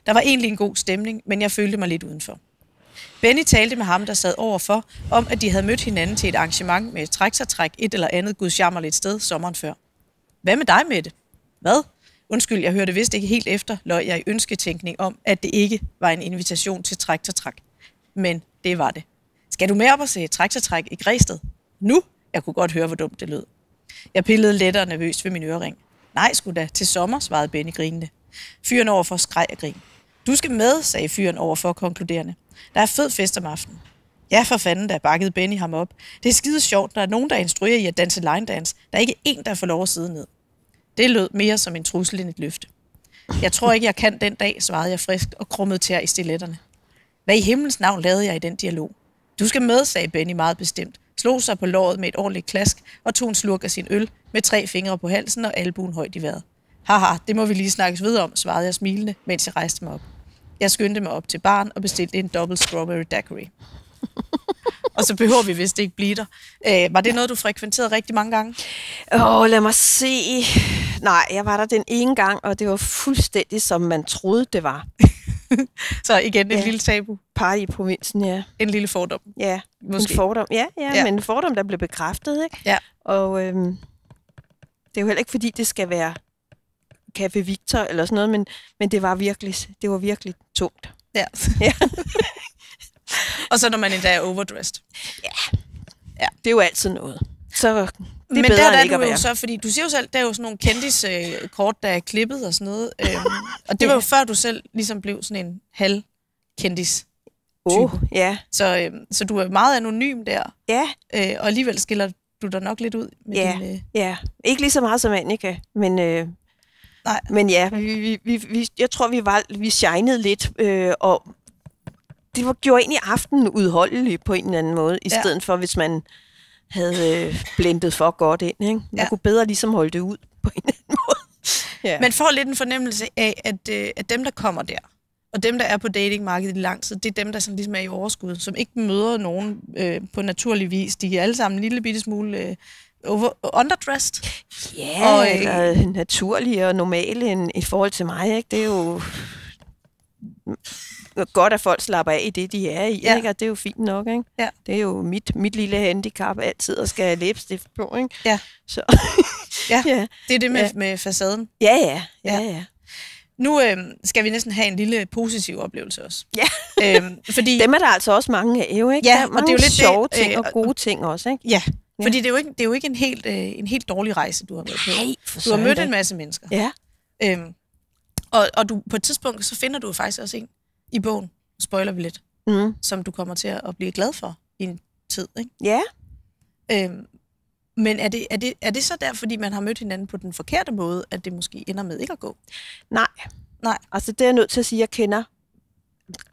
Der var egentlig en god stemning, men jeg følte mig lidt udenfor. Benny talte med ham, der sad overfor, om at de havde mødt hinanden til et arrangement med træk et eller andet gudsjammerligt sted sommeren før. Hvad med dig, Mette? Hvad? Undskyld, jeg hørte vist ikke helt efter, løj jeg i ønsketænkning om, at det ikke var en invitation til træk. Men det var det. Skal du med op og se træk i Græsted? Nu? Jeg kunne godt høre, hvor dumt det lød. Jeg pillede let og nervøst ved min ørering. Nej, sgu da, til sommer, svarede Benny grinende. Fyren overfor skreg af grin. Du skal med, sagde fyren overfor konkluderende. Der er fed fest om aftenen. Ja, for fanden, der bakkede Benny ham op. Det er skide sjovt, når der er nogen, der instruerer i at danse line dance. Der er ikke én, der får lov at sidde ned. Det lød mere som en trussel end et løfte. Jeg tror ikke, jeg kan den dag, svarede jeg frisk og krummede tær i stiletterne. Hvad i himlens navn lavede jeg i den dialog? Du skal med, sagde Benny meget bestemt, slog sig på låret med et ordentligt klask og tog en slurk af sin øl med 3 fingre på halsen og albuen højt i vejret. Haha, det må vi lige snakkes videre om, svarede jeg smilende, mens jeg rejste mig op. Jeg skyndte mig op til baren og bestilte en dobbelt strawberry daiquiri. Og så behøver vi vist ikke blive der. Var det noget, du frekventerede rigtig mange gange? Lad mig se. Nej, jeg var der den ene gang, og det var fuldstændig, som man troede, det var. Så igen en lille tabu. Party i provinsen, ja. En lille fordom. Ja, måske. En fordom. Ja, men en fordom, der blev bekræftet, ikke? Ja. Og det er jo heller ikke, fordi det skal være Café Victor eller sådan noget, men det var virkelig tungt. Ja. Og så når man endda er overdressed. Ja, det er jo altid noget. Så det er men bedre der ikke er du at jo være. så, fordi du siger jo selv, der er jo sådan nogle kendiskort, der er klippet og sådan noget. Og det var jo før du selv ligesom blev sådan en halv-kendis type. Ja. Så du er meget anonym der. Ja. Og alligevel skiller du dig nok lidt ud med din... Ja, ikke lige så meget som Annika, men... Nej. Men ja, jeg tror, vi shinede lidt, og det gjorde egentlig aftenen udholdelig på en eller anden måde, i stedet for, hvis man havde blendet for godt ind. Ikke? Man kunne bedre ligesom holde det ud på en eller anden måde. Ja. Man får lidt en fornemmelse af, at dem, der kommer der, og dem, der er på datingmarkedet i lang tid, det er dem, der sådan ligesom er i overskud, som ikke møder nogen på naturlig vis. De er alle sammen en lille bitte smule... underdressed. Ja, eller naturlige og normale i forhold til mig. Ikke? Det er jo godt, at folk slapper af i det, de er i. Ikke? Og det er jo fint nok. Ikke? Ja. Det er jo mit lille handicap altid at skal have læbestift på. Ikke? Ja. Så. Ja, det er det med facaden. Ja. Nu skal vi næsten have en lille positiv oplevelse også. Ja. Fordi dem er der altså også mange af, jo, ikke? Ja, der er mange og det er jo lidt sjove ting og gode ting også, ikke? Ja. Fordi det er jo ikke en helt dårlig rejse, du har været på. Nej, du har mødt en masse mennesker. Ja. Og du, på et tidspunkt, så finder du faktisk også en i bogen, spoiler vi lidt, som du kommer til at blive glad for i en tid, ikke? Ja. Men er det så der, fordi man har mødt hinanden på den forkerte måde, at det måske ender med ikke at gå? Nej. Altså det er jeg nødt til at sige, at jeg kender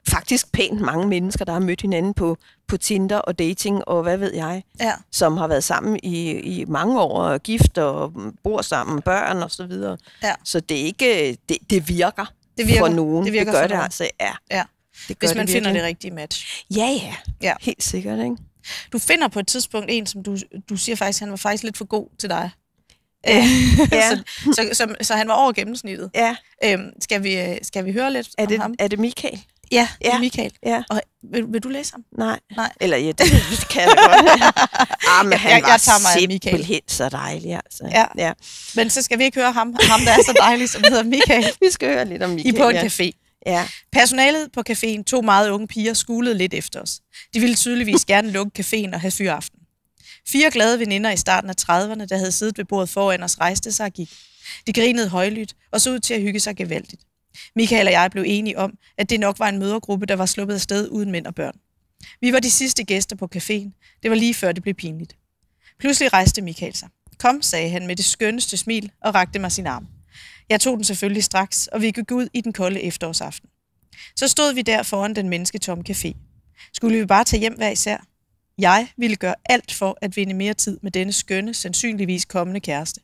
faktisk pænt mange mennesker, der har mødt hinanden på Tinder og dating og hvad ved jeg, som har været sammen i mange år, og gift og bor sammen, børn og så videre. Ja. Så det er ikke, det virker for nogen. Det gør det altså, ja. Det gør hvis man finder det rigtige match. Ja. Helt sikkert, ikke? Du finder på et tidspunkt en, som du siger faktisk, han var faktisk lidt for god til dig. Så han var over gennemsnittet. Ja. Skal vi høre lidt om ham? Er det Michael? Ja, det er Michael. Ja. Og vil du læse ham? Nej. Eller det kan jeg godt. Men han var simpelthen så dejlig. Altså. Ja. Men så skal vi ikke høre ham der er så dejlig, som hedder Michael. Vi skal høre lidt om Michael. I på en café. Ja. Personalet på caféen, 2 meget unge piger, skulede lidt efter os. De ville tydeligvis gerne lukke caféen og have fyraften. 4 glade veninder i starten af 30'erne, der havde siddet ved bordet foran os, rejste sig og gik. De grinede højlydt og så ud til at hygge sig gevaldigt. Michael og jeg blev enige om, at det nok var en mødergruppe, der var sluppet afsted uden mænd og børn. Vi var de sidste gæster på caféen. Det var lige før det blev pinligt. Pludselig rejste Michael sig. Kom, sagde han med det skønneste smil og rakte mig sin arm. Jeg tog den selvfølgelig straks, og vi gik ud i den kolde efterårsaften. Så stod vi der foran den mennesketomme café. Skulle vi bare tage hjem hver især? Jeg ville gøre alt for at vinde mere tid med denne skønne, sandsynligvis kommende kæreste.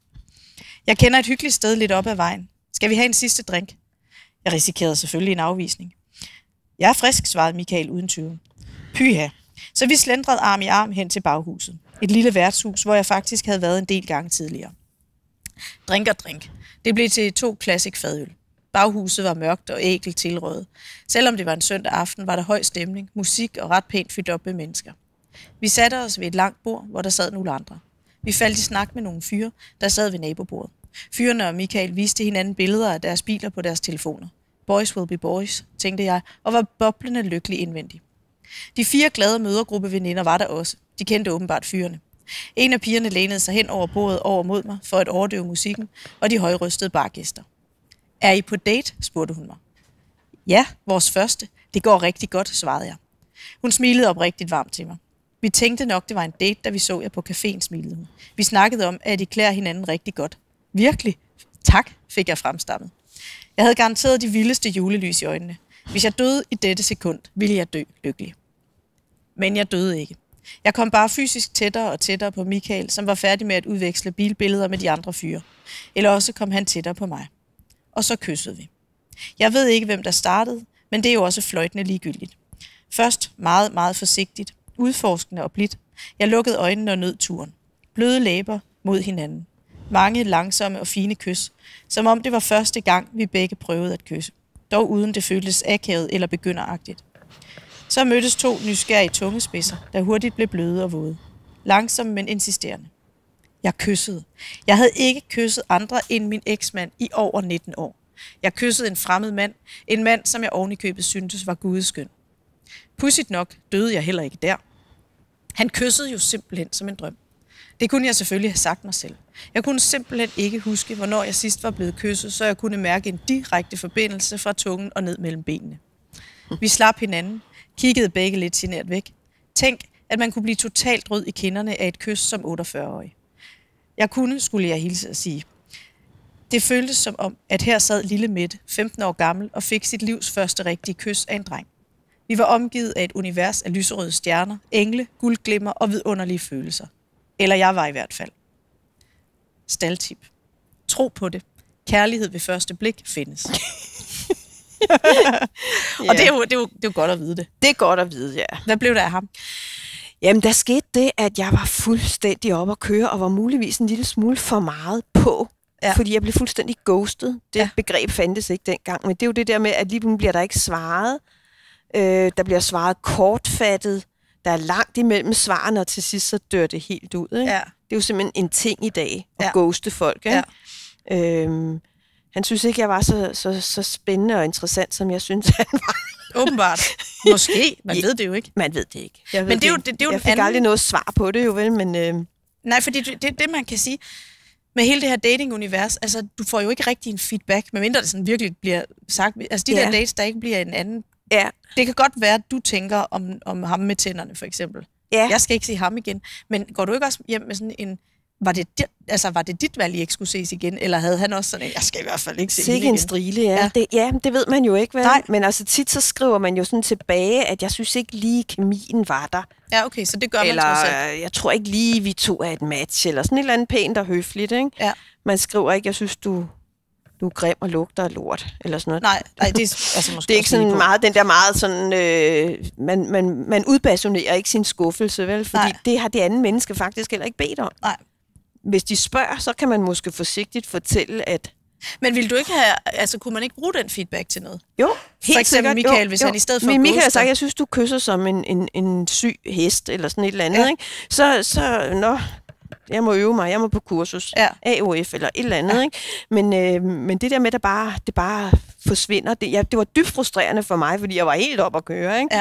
Jeg kender et hyggeligt sted lidt op ad vejen. Skal vi have en sidste drink? Jeg risikerede selvfølgelig en afvisning. Jeg er frisk, svarede Michael uden tvivl. Pyha. Så vi slendrede arm i arm hen til baghuset. Et lille værtshus, hvor jeg faktisk havde været en del gange tidligere. Drink og drink. Det blev til 2 classic fadøl. Baghuset var mørkt og ægelt tilrådet. Selvom det var en søndag aften, var der høj stemning, musik og ret pænt fyldt op med mennesker. Vi satte os ved et langt bord, hvor der sad nogle andre. Vi faldt i snak med nogle fyre, der sad ved nabobordet. Fyrene og Michael viste hinanden billeder af deres biler på deres telefoner. Boys will be boys, tænkte jeg, og var boblende lykkelig indvendig. De 4 glade mødergruppeveninder var der også. De kendte åbenbart fyrene. En af pigerne lænede sig hen over bordet over mod mig for at overdøve musikken og de højrystede bargæster. Er I på date? Spurgte hun mig. Ja, vores første. Det går rigtig godt, svarede jeg. Hun smilede oprigtigt varmt til mig. Vi tænkte nok, det var en date, da vi så jer på caféen, smilede hun. Vi snakkede om, at I klæder hinanden rigtig godt. Virkelig? Tak, fik jeg fremstammet. Jeg havde garanteret de vildeste julelys i øjnene. Hvis jeg døde i dette sekund, ville jeg dø lykkelig. Men jeg døde ikke. Jeg kom bare fysisk tættere og tættere på Michael, som var færdig med at udveksle bilbilleder med de andre fyre. Eller også kom han tættere på mig. Og så kyssede vi. Jeg ved ikke, hvem der startede, men det er jo også fløjtende ligegyldigt. Først meget, meget forsigtigt, udforskende og blidt. Jeg lukkede øjnene og nød turen. Bløde læber mod hinanden. Mange langsomme og fine kys, som om det var første gang, vi begge prøvede at kysse. Dog uden det føltes akavet eller begynderagtigt. Så mødtes 2 nysgerrige tungespidser, der hurtigt blev bløde og våde. Langsomt, men insisterende. Jeg kyssede. Jeg havde ikke kysset andre end min eksmand i over 19 år. Jeg kyssede en fremmed mand, en mand, som jeg ovenikøbet syntes var gudeskøn. Pudsigt nok døde jeg heller ikke der. Han kyssede jo simpelthen som en drøm. Det kunne jeg selvfølgelig have sagt mig selv. Jeg kunne simpelthen ikke huske, hvornår jeg sidst var blevet kysset, så jeg kunne mærke en direkte forbindelse fra tungen og ned mellem benene. Vi slap hinanden, kiggede begge lidt genert væk. Tænk, at man kunne blive totalt rød i kinderne af et kys som 48-årig. Jeg kunne, skulle jeg hilse at sige. Det føltes som om, at her sad lille Mette, 15 år gammel, og fik sit livs første rigtige kys af en dreng. Vi var omgivet af et univers af lyserøde stjerner, engle, guldglimmer og vidunderlige følelser. Eller jeg var i hvert fald. Staldtip. Tro på det. Kærlighed ved første blik findes. Og det er jo godt at vide det. Det er godt at vide, ja. Hvad blev der af ham? Jamen, der skete det, at jeg var fuldstændig op at køre, og var muligvis en lille smule for meget på. Ja. Fordi jeg blev fuldstændig ghostet. Det begreb fandtes ikke dengang. Men det er jo det der med, at lige bliver der ikke svaret. Der bliver svaret kortfattet. Der er langt imellem svarene, og til sidst så dør det helt ud. Ikke? Ja. Det er jo simpelthen en ting i dag, at ghoste folk. Ikke? Ja. Han synes ikke, jeg var så spændende og interessant, som jeg synes, han var. Åbenbart. Måske. Man ved det jo ikke. Man ved det ikke. Men det er jo jeg fik aldrig noget svar på det, jo vel, men... Nej, fordi det man kan sige med hele det her dating-univers, altså, du får jo ikke rigtig en feedback, medmindre det sådan virkelig bliver sagt. Altså, de der dates, der ikke bliver en anden... Ja. Det kan godt være, at du tænker om ham med tænderne, for eksempel. Ja. Jeg skal ikke se ham igen. Men går du ikke også hjem med sådan var det dit valg, I ikke skulle ses igen? Eller havde han også sådan en, jeg skal i hvert fald ikke se hende Sikke igen? en strile, ja. Det ved man jo ikke, vel? Nej. Men altså tit så skriver man jo sådan tilbage, at jeg synes ikke lige kemien var der. Ja, okay, så det gør Eller man trods alt. jeg tror ikke lige, vi to er et match, eller sådan et eller andet pænt og høfligt, ikke? Ja. Man skriver ikke, jeg synes, du er grim og lugter af lort, eller sådan noget. Nej, det er altså måske det er ikke sådan meget, den der meget sådan, man udbasunerer ikke sin skuffelse, vel? Fordi det har det andet menneske faktisk heller ikke bedt om. Nej. Hvis de spørger, så kan man måske forsigtigt fortælle, at... Men ville du ikke have, altså kunne man ikke bruge den feedback til noget? Jo, helt for eksempel Michael, hvis han i stedet for men Michael har sagt, jeg synes, du kysser som en syg hest, eller sådan et eller andet, ikke? Så jeg må øve mig, jeg må på kursus, AOF eller et eller andet, ikke? Men det der med, at det bare forsvinder, det var dybt frustrerende for mig, fordi jeg var helt op at køre, ikke?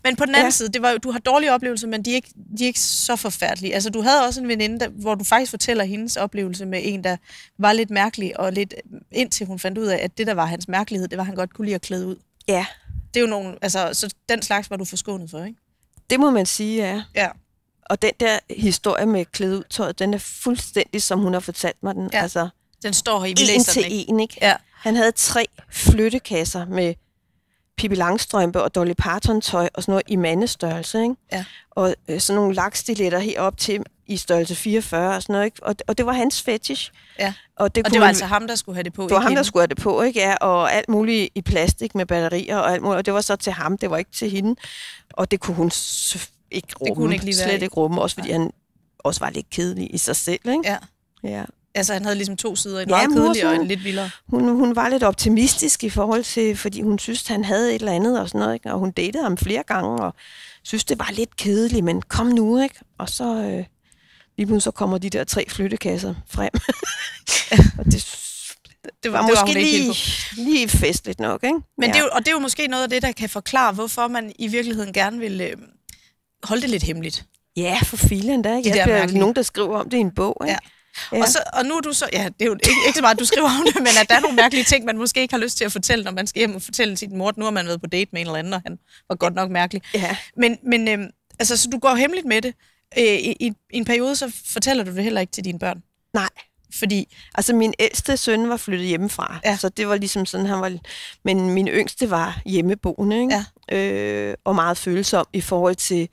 Men på den anden side, det var jo, du har dårlige oplevelser, men de er ikke så forfærdelige. Altså, du havde også en veninde, hvor du faktisk fortæller hendes oplevelse med en, der var lidt mærkelig, og lidt indtil hun fandt ud af, at det, der var hans mærkelighed, det var, at han godt kunne lide at klæde ud. Ja. Det er jo nogle, altså, så den slags var du forskånet for, ikke? Det må man sige, ja. Ja. Og den der historie med klæde ud-tøjet, den er fuldstændig, som hun har fortalt mig den. Ja. Altså, den står her i, vi en læser til den, ikke? en, ikke? Ja. Han havde 3 flyttekasser med Pippi Langstrømpe og Dolly Parton-tøj og sådan noget i mandestørrelse, ikke? Ja. Og sådan nogle lakstiletter herop til i størrelse 44 og sådan noget, ikke? Og det var hans fetish. Ja. Og det var altså ham, der skulle have det på. Det var ham, der skulle have det på, ikke? Ja, og alt muligt i plastik med batterier og alt muligt. Og det var så til ham, det var ikke til hende. Og det kunne hun ikke rumme. Det kunne hun ikke lige slet ikke rumme, også fordi han også var lidt kedelig i sig selv, ikke? Ja. Altså, han havde ligesom 2 sider, en meget kedelig og en lidt vildere. Hun var lidt optimistisk i forhold til, fordi hun synes, han havde et eller andet og sådan noget, ikke? Og hun datede ham flere gange, og synes, det var lidt kedeligt, men kom nu, ikke? Og så lige så kommer de der 3 flyttekasser frem. Og det var måske lige festligt nok, ikke? Men det er jo måske noget af det, der kan forklare, hvorfor man i virkeligheden gerne vil holde det lidt hemmeligt. Ja, for filen da. Jeg bliver nogen, der skriver om det i en bog, ikke? Ja. Og nu er du så, det er jo ikke så meget, du skriver om det, men at der er nogle mærkelige ting, man måske ikke har lyst til at fortælle, når man skal hjem og fortælle sin mor, at nu har man været på date med en eller anden, og han var godt nok mærkelig. Ja. Men altså, så du går hemmeligt med det. I en periode, så fortæller du det heller ikke til dine børn. Nej. Fordi... Altså, min ældste søn var flyttet hjemmefra, så det var ligesom sådan, han var... Men min yngste var hjemmeboende, ikke? Ja. Og meget følsom i forhold til...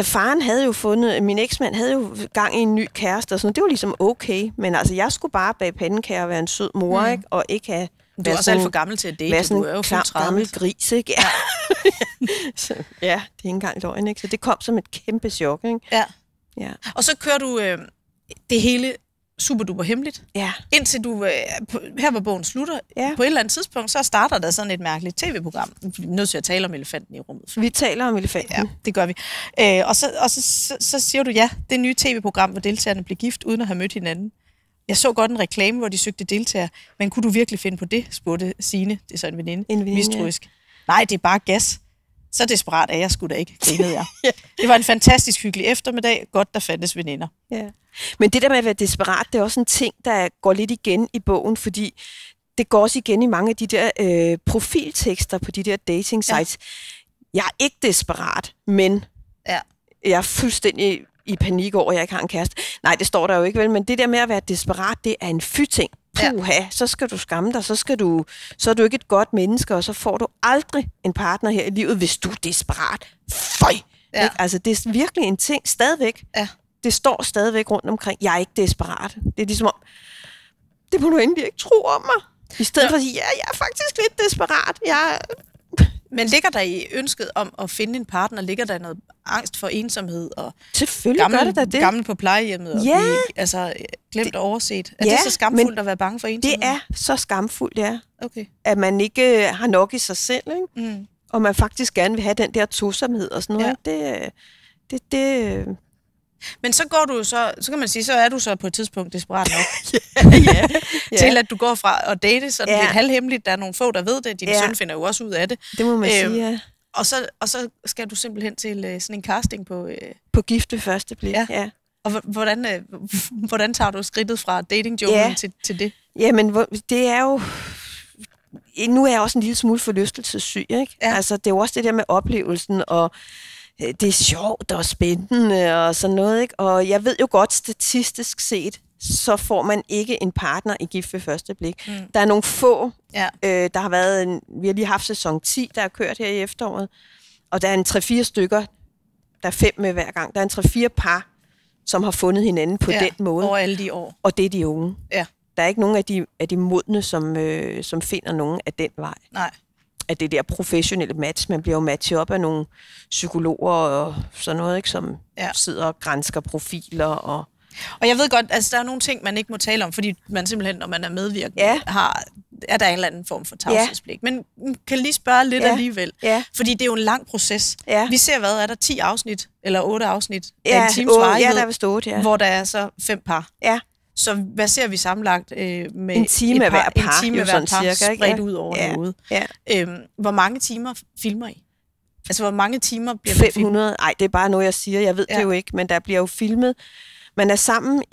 faren havde jo fundet, min eksmand havde jo gang i en ny kæreste og sådan noget. Det var ligesom okay, men altså jeg skulle bare bage pandekager og være en sød mor, ikke? Og ikke have... Du er også alt for gammel til at date, du er jo klam, gammel gris, ikke? Ja. Så, det er ikke engang løgn, ikke? Så det kom som et kæmpe chok, ikke? Ja. Og så kører du det hele super duper hemmeligt. Ja. Indtil du, her hvor bogen slutter, på et eller andet tidspunkt, så starter der sådan et mærkeligt tv-program. Vi er nødt til at tale om elefanten i rummet. Vi taler om elefanten. Ja, det gør vi. Og så siger du, det nye tv-program, hvor deltagerne blev gift, uden at have mødt hinanden. Jeg så godt en reklame, hvor de søgte deltagere, men kunne du virkelig finde på det, spurgte Signe, det er så en veninde, mistroisk. Ja. Nej, det er bare gas. Så desperat er jeg sgu da ikke, grinede jeg. Det var en fantastisk hyggelig eftermiddag. Godt, der fandtes veninder. Ja. Men det der med at være desperat, det er også en ting, der går lidt igen i bogen, fordi det går også igen i mange af de der profiltekster på de der dating sites. Jeg er ikke desperat, men jeg er fuldstændig i panik over, at jeg ikke har en kæreste. Nej, det står der jo ikke vel, men det der med at være desperat, det er en fyting. Puha, så skal du skamme dig, så er du ikke et godt menneske, og så får du aldrig en partner her i livet, hvis du er desperat. Føj! Ja. Altså, det er virkelig en ting, stadigvæk. Ja. Det står stadigvæk rundt omkring, jeg er ikke desperat. Det er ligesom om, det må du endelig ikke tro om mig. I stedet for at sige, jeg er faktisk lidt desperat. Men ligger der i ønsket om at finde en partner, ligger der noget angst for ensomhed og selvfølgelig gør det da det. Gammel på plejehjemmet og blive, glemt og overset? Er det så skamfuldt at være bange for ensomhed? Det er så skamfuldt, ja. Okay. At man ikke har nok i sig selv, ikke? Mm. Og man faktisk gerne vil have den der tosomhed og sådan noget. Ja. Det. Men så går du så kan man sige, så er du så på et tidspunkt desperat nok. Til at du går fra at date sådan lidt halvhemmeligt. Der er nogle få, der ved det. Din søn finder jo også ud af det. Det må man sige, ja. Og så skal du simpelthen til sådan en casting på... På Gift ved første blik, ja. Og hvordan tager du skridtet fra datingjunglen til det? Jamen, det er jo... Nu er jeg også en lille smule forlystelsessyg, ikke? Ja. Altså, det er jo også det der med oplevelsen, og det er sjovt og spændende og sådan noget, ikke? Og jeg ved jo godt, statistisk set, så får man ikke en partner i Gift ved første blik. Der er nogle få. Ja. Der har været vi har lige haft sæson 10, der er kørt her i efteråret, og der er en 3-4 stykker, der er 5 med hver gang. Der er en 3-4 par, som har fundet hinanden på den måde. Over alle de år. Og det er de unge. Ja. Der er ikke nogen af de modne, som finder nogen af den vej. Nej. Af det der professionelle match. Man bliver jo matchet op af nogle psykologer og sådan noget, ikke, som sidder og gransker profiler. Og jeg ved godt, altså der er nogle ting, man ikke må tale om, fordi man simpelthen, når man er medvirkende, er der en eller anden form for tavshedspligt. Men kan lige spørge lidt alligevel, fordi det er jo en lang proces. Ja. Vi ser, hvad er der, 10 afsnit, eller 8 afsnit af en times varighed, der er vist 8, hvor der er så 5 par. Ja. Så hvad ser vi sammenlagt med en time af hver par, en time af hver par cirka, spredt ud over noget? Ja. Hvor mange timer filmer I? Altså, hvor mange timer bliver 500? Nej, det er bare noget, jeg siger. Jeg ved det jo ikke, men der bliver jo filmet. Man er sammen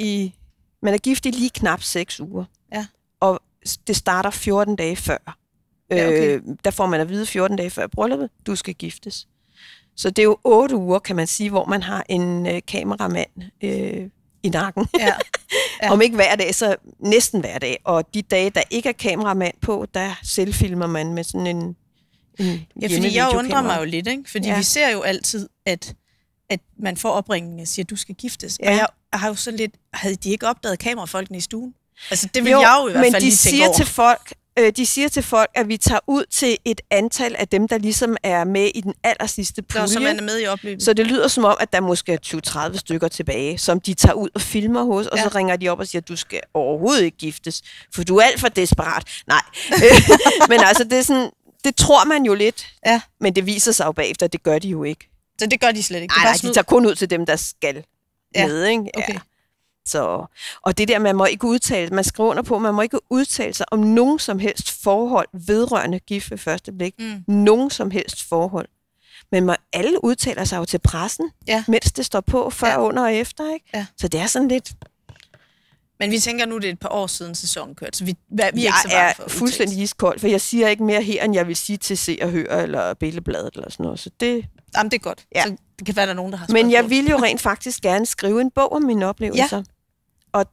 man er gift i lige knap 6 uger. Ja. Og det starter 14 dage før. Ja, okay. Der får man at vide 14 dage før brylluppet, du skal giftes. Så det er jo 8 uger, kan man sige, hvor man har en kameramand i nakken. Ja. Ja. Om ikke hver dag, så næsten hver dag. Og de dage, der ikke er kameramand på, der selvfilmer man med sådan en fordi jeg undrer mig jo lidt, ikke? Fordi vi ser jo altid, at man får opringning og siger, at du skal giftes. Ja. Og jeg har jo så lidt, havde de ikke opdaget kamerafolkene i stuen? Altså det vil jeg jo i hvert fald lige tænke over. De siger til folk, at vi tager ud til et antal af dem, der ligesom er med i den allersidste pulje. Så man er med i opløbet. Så det lyder som om, at der måske er 20-30 stykker tilbage, som de tager ud og filmer hos, og så ringer de op og siger, at du skal overhovedet ikke giftes, for du er alt for desperat. Nej. Men altså, det er sådan, det tror man jo lidt, men det viser sig jo bagefter, det gør de jo ikke. Så det gør de slet ikke? Nej, de tager kun ud til dem, der skal med, ikke? Okay. Ja. Så, og det der, man må ikke udtale, man skriver under på, man må ikke udtale sig om nogen som helst forhold vedrørende gift ved første blik. Nogen som helst forhold. Men alle udtaler sig jo til pressen, mens det står på, før, under og efter, ikke? Ja. Så det er sådan lidt... Men vi tænker nu, det er et par år siden sæsonen kørte, så vi er ikke så bange for fuldstændig iskold, for jeg siger ikke mere her, end jeg vil sige til Se og Hør, eller Billedbladet, eller sådan noget. Så det... Jamen, det er godt. Ja. Så det kan være, der er nogen, der har Men jeg vil jo rent faktisk gerne skrive en bog om mine oplevelser. Ja. Og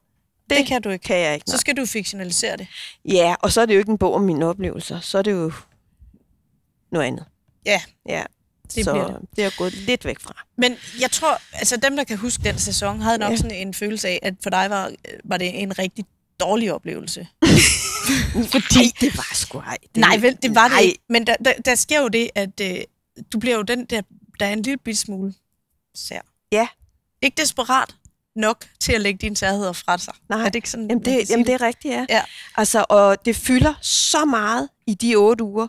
det kan du ikke. Kan jeg ikke. Så skal du fiktionalisere det. Ja, og så er det jo ikke en bog om mine oplevelser. Så er det jo noget andet. Ja. Det er jeg gået lidt væk fra. Men jeg tror, altså dem, der kan huske den sæson, havde nok sådan en følelse af, at for dig var det en rigtig dårlig oplevelse. Fordi det var sgu ej. Nej, vel, det var det ikke. Men der sker jo det, at du bliver jo den der er en lille bitte smule sær. Ja. Ikke desperat nok til at lægge dine særheder fra sig. Nej, er det ikke sådan, det er rigtigt, ja. Altså, og det fylder så meget i de 8 uger,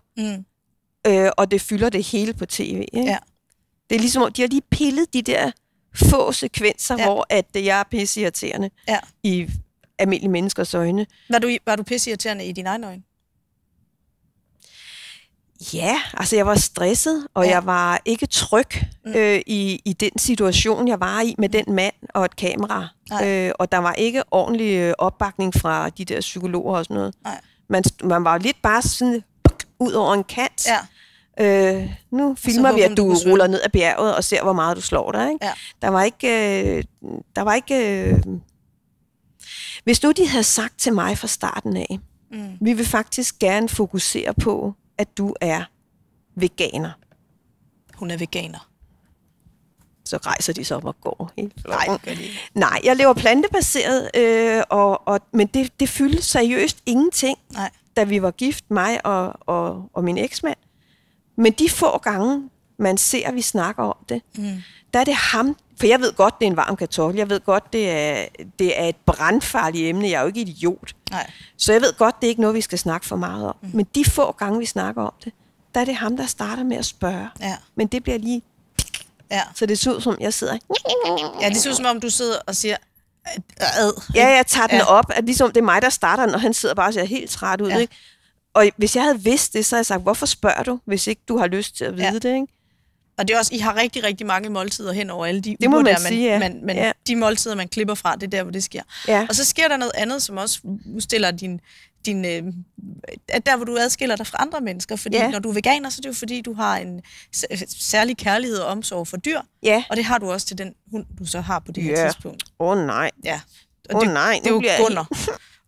og det fylder det hele på tv. Ikke? Ja. Det er ligesom, de har lige pillet de der få sekvenser, hvor at jeg er pisseirriterende i almindelige menneskers øjne. Var du pisseirriterende i dine egne øjne? Ja, altså jeg var stresset, og jeg var ikke tryg i den situation, jeg var i med den mand og et kamera. Og der var ikke ordentlig opbakning fra de der psykologer og sådan noget. Man var lidt bare sådan ud over en kant. Ja. Nu filmer vi, at du ruller ned ad bjerget og ser, hvor meget du slår dig. Ikke? Ja. Der var ikke... Hvis nu de havde sagt til mig fra starten af, vi vil faktisk gerne fokusere på, at du er veganer. Hun er veganer. Så rejser de sig op og går. Nej, jeg lever plantebaseret, men det fyldte seriøst ingenting, da vi var gift, mig og min eksmand. Men de få gange, man ser, at vi snakker om det, der er det ham. For jeg ved godt, det er en varm kartoffel. Jeg ved godt, det er et brandfarligt emne. Jeg er jo ikke idiot. Nej. Så jeg ved godt, det er ikke noget, vi skal snakke for meget om. Men de få gange, vi snakker om det, der er det ham, der starter med at spørge. Ja. Men det bliver lige... Ja. Så det ser ud som, jeg sidder... Ja, det ser ud som om, du sidder og siger... Ja, jeg tager den op. At ligesom det er mig, der starter den, og han sidder bare og ser helt træt ud. Ikke? Og hvis jeg havde vidst det, så havde jeg sagt, hvorfor spørger du, hvis ikke du har lyst til at vide det, ikke? Og det er også, I har rigtig, rigtig mange måltider hen over alle de det må man sige, men de måltider, man klipper fra, det er der, hvor det sker. Ja. Og så sker der noget andet, som også stiller at der, hvor du adskiller dig fra andre mennesker. Fordi når du er veganer, så er det jo fordi, du har en særlig kærlighed og omsorg for dyr. Ja. Og det har du også til den hund, du så har på det her tidspunkt. Nej. Ja. Nej, det er jo Gunnar.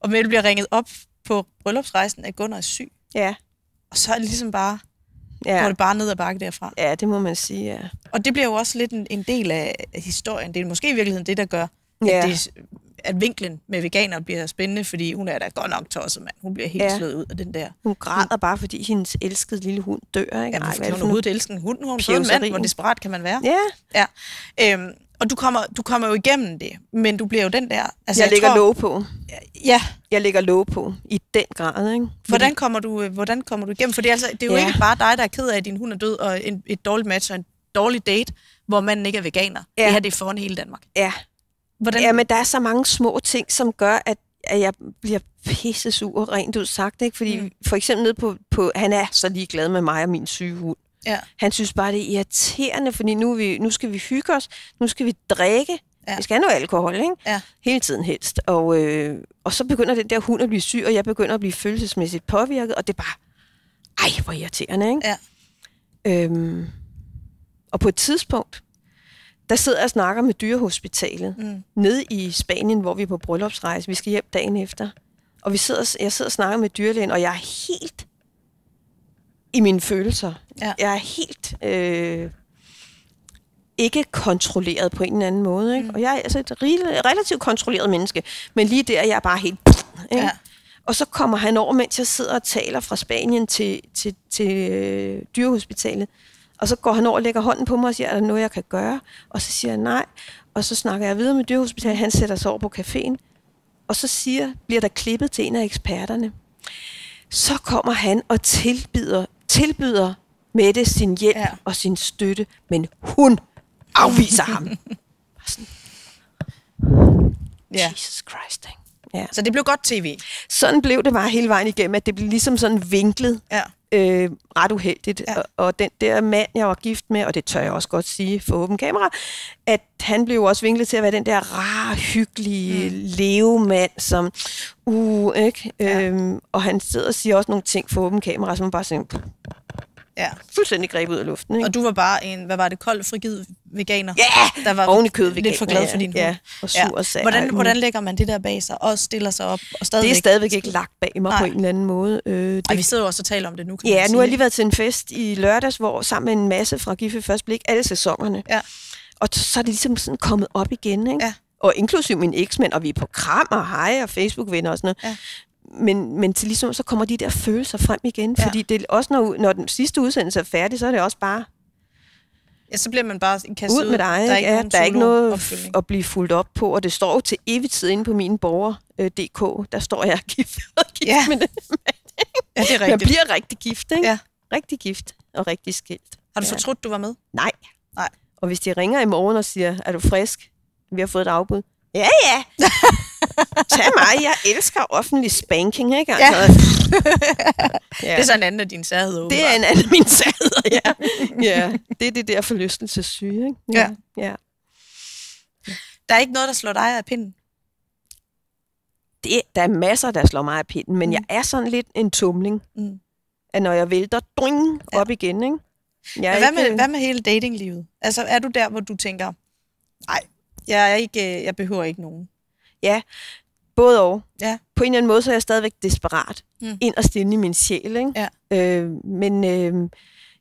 Og Mette bliver ringet op på bryllupsrejsen, at Gunnar er syg. Ja. Og så er det ligesom bare, går det bare ned ad bakke derfra. Ja, det må man sige, ja. Og det bliver jo også lidt en del af historien. Det er måske i virkeligheden det, der gør, at vinklen med veganer bliver spændende, fordi hun er da godt nok tosset, mand. Hun bliver helt slået ud af den der. Hun græder bare, fordi hendes elskede lille hund dør, ikke? Ja, men hun overhovedet elsker en hund. Nu har hun fået en mand, hvor desperat kan man være. Ja. Og du kommer jo igennem det, men du bliver jo den der... Altså, jeg lægger låg på. Ja. Jeg lægger låg på, i den grad, ikke? Hvordan kommer du igennem? For det er jo ikke bare dig, der er ked af, at din hund er død, og et dårligt match og en dårlig date, hvor manden ikke er veganer. Ja. Det her, det er foran hele Danmark. Ja. Ja, men der er så mange små ting, som gør, at jeg bliver pissesur, rent ud sagt, ikke? Fordi for eksempel nede på han er så ligeglad med mig og min syge hund. Ja. Han synes bare, det er irriterende, fordi nu skal vi hygge os, nu skal vi drikke, vi skal have noget alkohol, ikke? Ja. Hele tiden helst. Og så begynder den der hund at blive syg, og jeg begynder at blive følelsesmæssigt påvirket, og det er bare, hvor irriterende, ikke? Ja. Og på et tidspunkt, der sidder jeg og snakker med dyrehospitalet nede i Spanien, hvor vi er på bryllupsrejse. Vi skal hjem dagen efter. Og jeg sidder og snakker med dyrlægen, og jeg er helt i mine følelser. Ja. Jeg er helt ikke kontrolleret på en eller anden måde. Ikke? Og jeg er altså et relativt kontrolleret menneske. Men lige der er jeg bare helt... Ikke? Ja. Og så kommer han over, mens jeg sidder og taler fra Spanien til dyrehospitalet. Og så går han over og lægger hånden på mig og siger, er der noget, jeg kan gøre? Og så siger jeg nej. Og så snakker jeg videre med dyrehospitalet. Han sætter sig over på caféen. Og så bliver der klippet til en af eksperterne. Så kommer han og tilbyder Mette sin hjælp og sin støtte. Men hun afviser ham. Jesus Christ, ikke? Ja. Så det blev godt tv? Sådan blev det bare hele vejen igennem, at det blev ligesom sådan vinklet. Ja. Ret uheldigt. Ja. Og den der mand, jeg var gift med, og det tør jeg også godt sige for åben kamera, at han blev også vinklet til at være den der rare, hyggelige levemand, som ikke? Ja. Og han sidder og siger også nogle ting for åben kamera, som man bare siger, fuldstændig grebet ud af luften. Ikke? Og du var bare hvad var det, kold, frigivet veganer? Ja, der var oven i kød lidt for glad for din hund. Ja, og sur og sær. Hvordan lægger man det der bag sig og stiller sig op? Og det er stadigvæk ikke lagt bag mig på en eller anden måde. Vi sidder jo også og taler om det nu, kan man sige. Nu har jeg lige været til en fest i lørdags, hvor sammen med en masse fra Gift ved første blik, alle sæsonerne. Ja. Og så er det ligesom sådan kommet op igen, ikke? Ja. Og inklusiv min eksmænd, og vi er på kram og hej og Facebook-venner og sådan noget. Ja. Men til ligesom, så kommer de der følelser frem igen, fordi det er også, når den sidste udsendelse er færdig, så er det også bare... Ja, så bliver man bare kastet ud med dig. Der er ikke noget at blive fuldt op på, og det står jo til evigt tid inde på min borger.dk. Der står jeg gift med den mand. Ja, det er rigtigt. Jeg bliver rigtig gift, ikke? Ja. Rigtig gift og rigtig skilt. Har du fortrudt, du var med? Nej. Og hvis de ringer i morgen og siger, er du frisk? Vi har fået et afbud. Ja. Tag mig, jeg elsker offentlig spanking, ikke? Altså, det er så en anden af dine særheder. Det er en anden af mine særheder, ja. Det er det der forlystelsessyge, ikke? Ja. Der er ikke noget, der slår dig af pinden? Der er masser, der slår mig af pinden, men jeg er sådan lidt en tumling. At når jeg vælter, op igen, ikke? Hvad med hele datinglivet? Altså, er du der, hvor du tænker, nej, jeg behøver ikke nogen? Ja, både og. Ja. På en eller anden måde, så er jeg stadigvæk desperat. Inderst inde i min sjæl, ikke? Ja. Men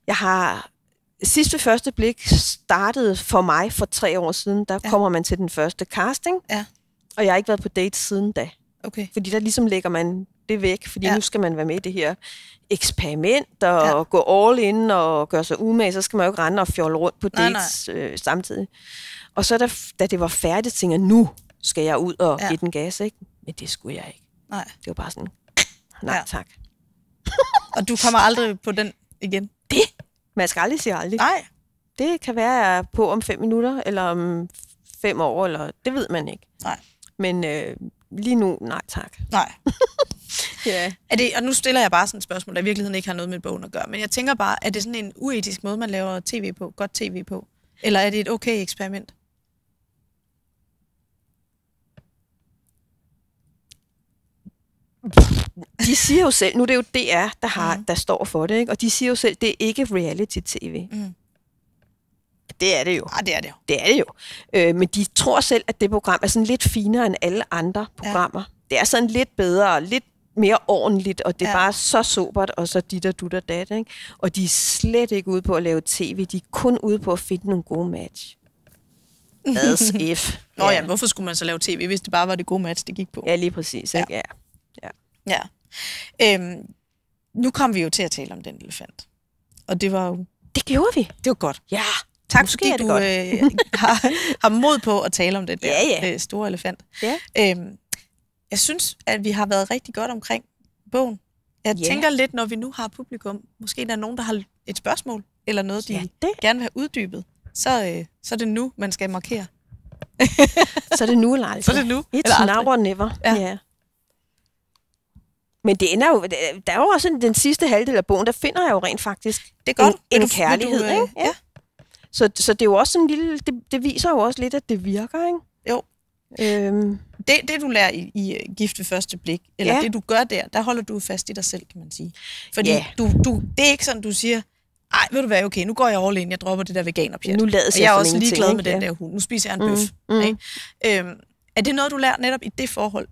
jeg har... Sidst ved første blik startede for mig for 3 år siden. Der kommer man til den første casting. Ja. Og jeg har ikke været på date siden da. Okay. Fordi der ligesom lægger man det væk, fordi nu skal man være med i det her eksperiment og gå all in og gøre sig umage. Så skal man jo ikke rende og fjolle rundt på dates samtidig. Og så da det var færdigt, tænkte jeg, nu skal jeg ud og give den gas, ikke? Men det skulle jeg ikke. Nej. Det var bare sådan, nej tak. Og du kommer aldrig på den igen? Man skal aldrig sige aldrig. Nej. Det kan være, jeg er på om 5 minutter, eller om 5 år, eller det ved man ikke. Nej. Men lige nu, nej tak. Nej. Ja. Og nu stiller jeg bare sådan et spørgsmål, der i virkeligheden ikke har noget med bogen at gøre. Men jeg tænker bare, er det sådan en uetisk måde, man laver tv på, godt tv på? Eller er det et okay eksperiment? de siger jo selv, nu er det jo DR, der står for det, ikke? Og de siger jo selv, det er ikke reality-tv. Det er det jo. Ja, det er det jo. Det er det jo. Men de tror selv, at det program er sådan lidt finere end alle andre programmer. Det er sådan lidt bedre, lidt mere ordentligt, og det er bare så sobert, og så dit og dut og dat, ikke? Og de er slet ikke ude på at lave tv, de er kun ude på at finde nogle gode match. As if. Nå ja, hvorfor skulle man så lave tv, hvis det bare var det gode match, det gik på? Ja, lige præcis, ikke? Ja. Nu kom vi jo til at tale om den elefant. Og det var jo... Det gjorde vi. Det var godt. Ja. Tak fordi du har mod på at tale om den der store elefant. Ja. Jeg synes, at vi har været rigtig godt omkring bogen. Jeg tænker lidt, når vi nu har publikum, måske der er nogen, der har et spørgsmål, eller noget, de gerne vil have uddybet, så er det nu, man skal markere. Så er det nu eller aldrig. Så er det nu. It's now or never. Ja. Men det ender jo, der er jo også den sidste halvdel af bogen, der finder jeg jo rent faktisk det er godt. en kærlighed. Ikke? Ja. Så det er jo også sådan en lille, det viser jo også lidt, at det virker, ikke? Jo. Det du lærer i Gift ved første blik, eller det du gør der holder du fast i dig selv, kan man sige. Fordi det er ikke sådan, du siger, ej, ved du hvad, okay, nu går jeg all in, jeg dropper det der veganerpjat. Nu lader jeg er også ligeglad med den der hund. Nu spiser jeg en bøf. Ikke? Er det noget, du lærer netop i det forhold,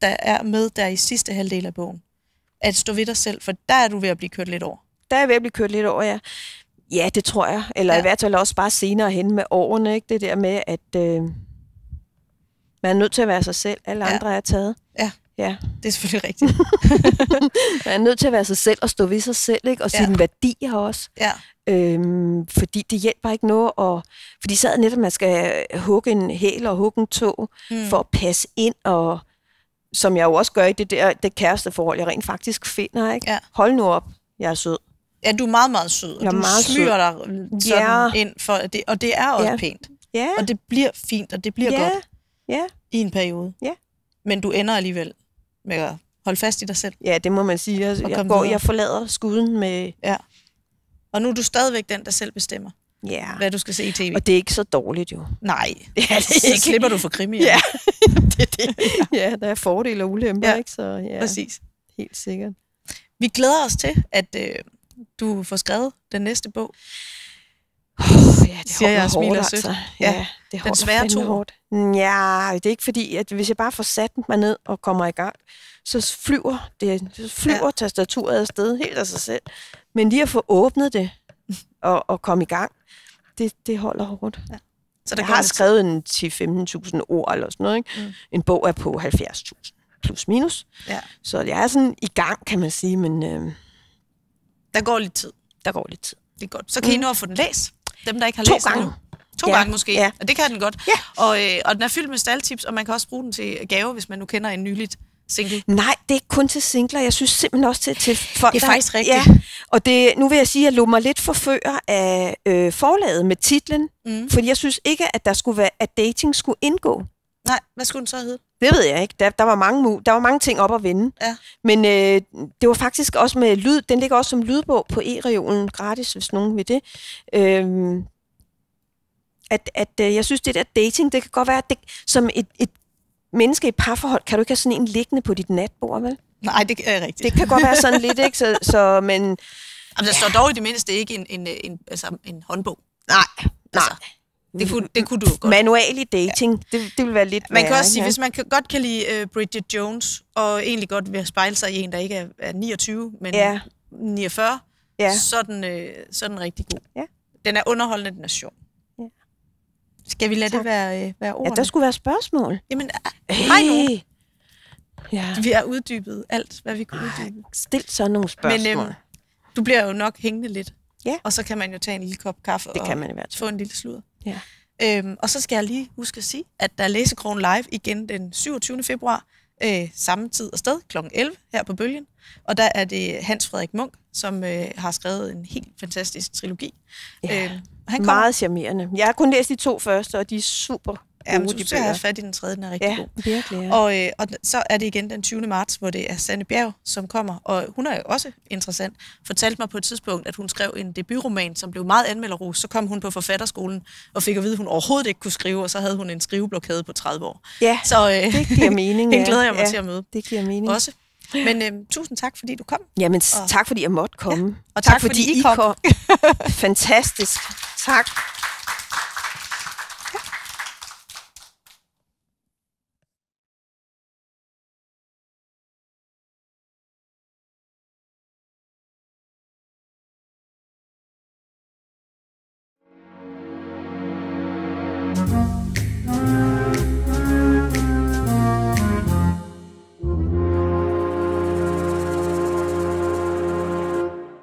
der er med der i sidste halvdel af bogen? At stå ved dig selv, for der er du ved at blive kørt lidt over. Der er jeg ved at blive kørt lidt over, ja. Ja, det tror jeg. Eller i hvert fald også bare senere hen med årene, ikke? Det der med, at man er nødt til at være sig selv. Alle andre er taget. Ja, det er selvfølgelig rigtigt. Man er nødt til at være sig selv og stå ved sig selv, ikke? Og sine værdier også. Ja. Fordi det hjælper ikke noget. Fordi så er det netop, at man skal hugge en hæl og hugge en tå for at passe ind. Og som jeg jo også gør i det kæresteforhold, jeg rent faktisk finder. Ikke? Ja. Hold nu op, jeg er sød. Ja, du er meget, meget sød. Og du smyrer dig sådan ind for det. Og det er også pænt. Ja. Og det bliver fint, og det bliver godt i en periode. Ja. Men du ender alligevel med at holde fast i dig selv. Ja, det må man sige. Jeg forlader skuden med... Ja. Og nu er du stadigvæk den, der selv bestemmer, hvad du skal se i tv. Og det er ikke så dårligt jo. Nej, så slipper du for krimi. Ja, det er det. Ja, der er fordele og ulemper, ikke? Så ja, præcis. Helt sikkert. Vi glæder os til, at du får skrevet den næste bog. Ja, det siger jeg og smiler sødt. Altså. Ja, det den svære to. Ja, det er ikke fordi, at hvis jeg bare får sat mig ned og kommer i gang, så flyver tastaturet afsted helt af sig selv. Men lige at få åbnet det og komme i gang, det holder hårdt. Ja. Så jeg har skrevet en 10-15.000 ord eller sådan noget. Ikke? En bog er på 70.000 plus minus. Ja. Så jeg er sådan i gang, kan man sige. Men der går lidt tid. Det er godt. Så kan I nå at få den læst. Dem, der ikke har læst den. To gange måske. Ja. Og det kan den godt. Ja. Og den er fyldt med staldtips, og man kan også bruge den til gave, hvis man nu kender en nyligt single. Nej, det er ikke kun til singler. Jeg synes simpelthen også til folk, det er faktisk rigtigt. Ja. Og nu vil jeg sige, at jeg lå mig lidt forføre af forlaget med titlen, fordi jeg synes ikke, at at dating skulle indgå. Nej, hvad skulle den så hedde? Det ved jeg ikke. Der var mange ting op at vende. Ja. Men det var faktisk også med lyd. Den ligger også som lydbog på e-reolen gratis, hvis nogen vil det. Jeg synes, det der dating, det kan godt være, at det, som et menneske i et parforhold, kan du ikke have sådan en liggende på dit natbord, vel? Nej, det er rigtigt. Det kan godt være sådan lidt, ikke? Men... Jamen, der står dog i det mindste ikke en håndbog. Nej. Det kunne du godt. Manual i dating, det vil være lidt man kan også sige, hvis man godt kan lide Bridget Jones, og egentlig godt vil spejle sig i en, der ikke er 29, men 49, så er den rigtig god. Ja. Den er underholdende, den er sjov. Ja. Skal vi lade det være ordene? Ja, der skulle være spørgsmål. Jamen, hej nu. Ja. Vi har uddybet alt, hvad vi kunne uddybe. Stil så nogle spørgsmål. Men du bliver jo nok hængende lidt. Ja. Og så kan man jo tage en lille kop kaffe og få en lille sludder. Ja. Og så skal jeg lige huske at sige, at der er Læsekrogen live igen den 27. februar, samme tid og sted, kl. 11 her på Bølgen. Og der er det Hans Frederik Munch, som har skrevet en helt fantastisk trilogi. Ja. Meget charmerende. Jeg har kun læst de 2 første, og de er super Ja, men du skal have fat i den tredje, den er rigtig god. Virkelig, ja. Og så er det igen den 20. marts, hvor det er Sanne Bjerg, som kommer. Og hun er jo også interessant. Fortalte mig på et tidspunkt, at hun skrev en debutroman, som blev meget anmelderros. Så kom hun på forfatterskolen og fik at vide, at hun overhovedet ikke kunne skrive, og så havde hun en skriveblokade på 30 år. Ja, så, det giver mening. Den glæder jeg mig til at møde. Det giver mening. Også. Men tusind tak, fordi du kom. Jamen, tak fordi jeg måtte komme. Ja. Og tak fordi I kom. Fantastisk. Tak. Ja.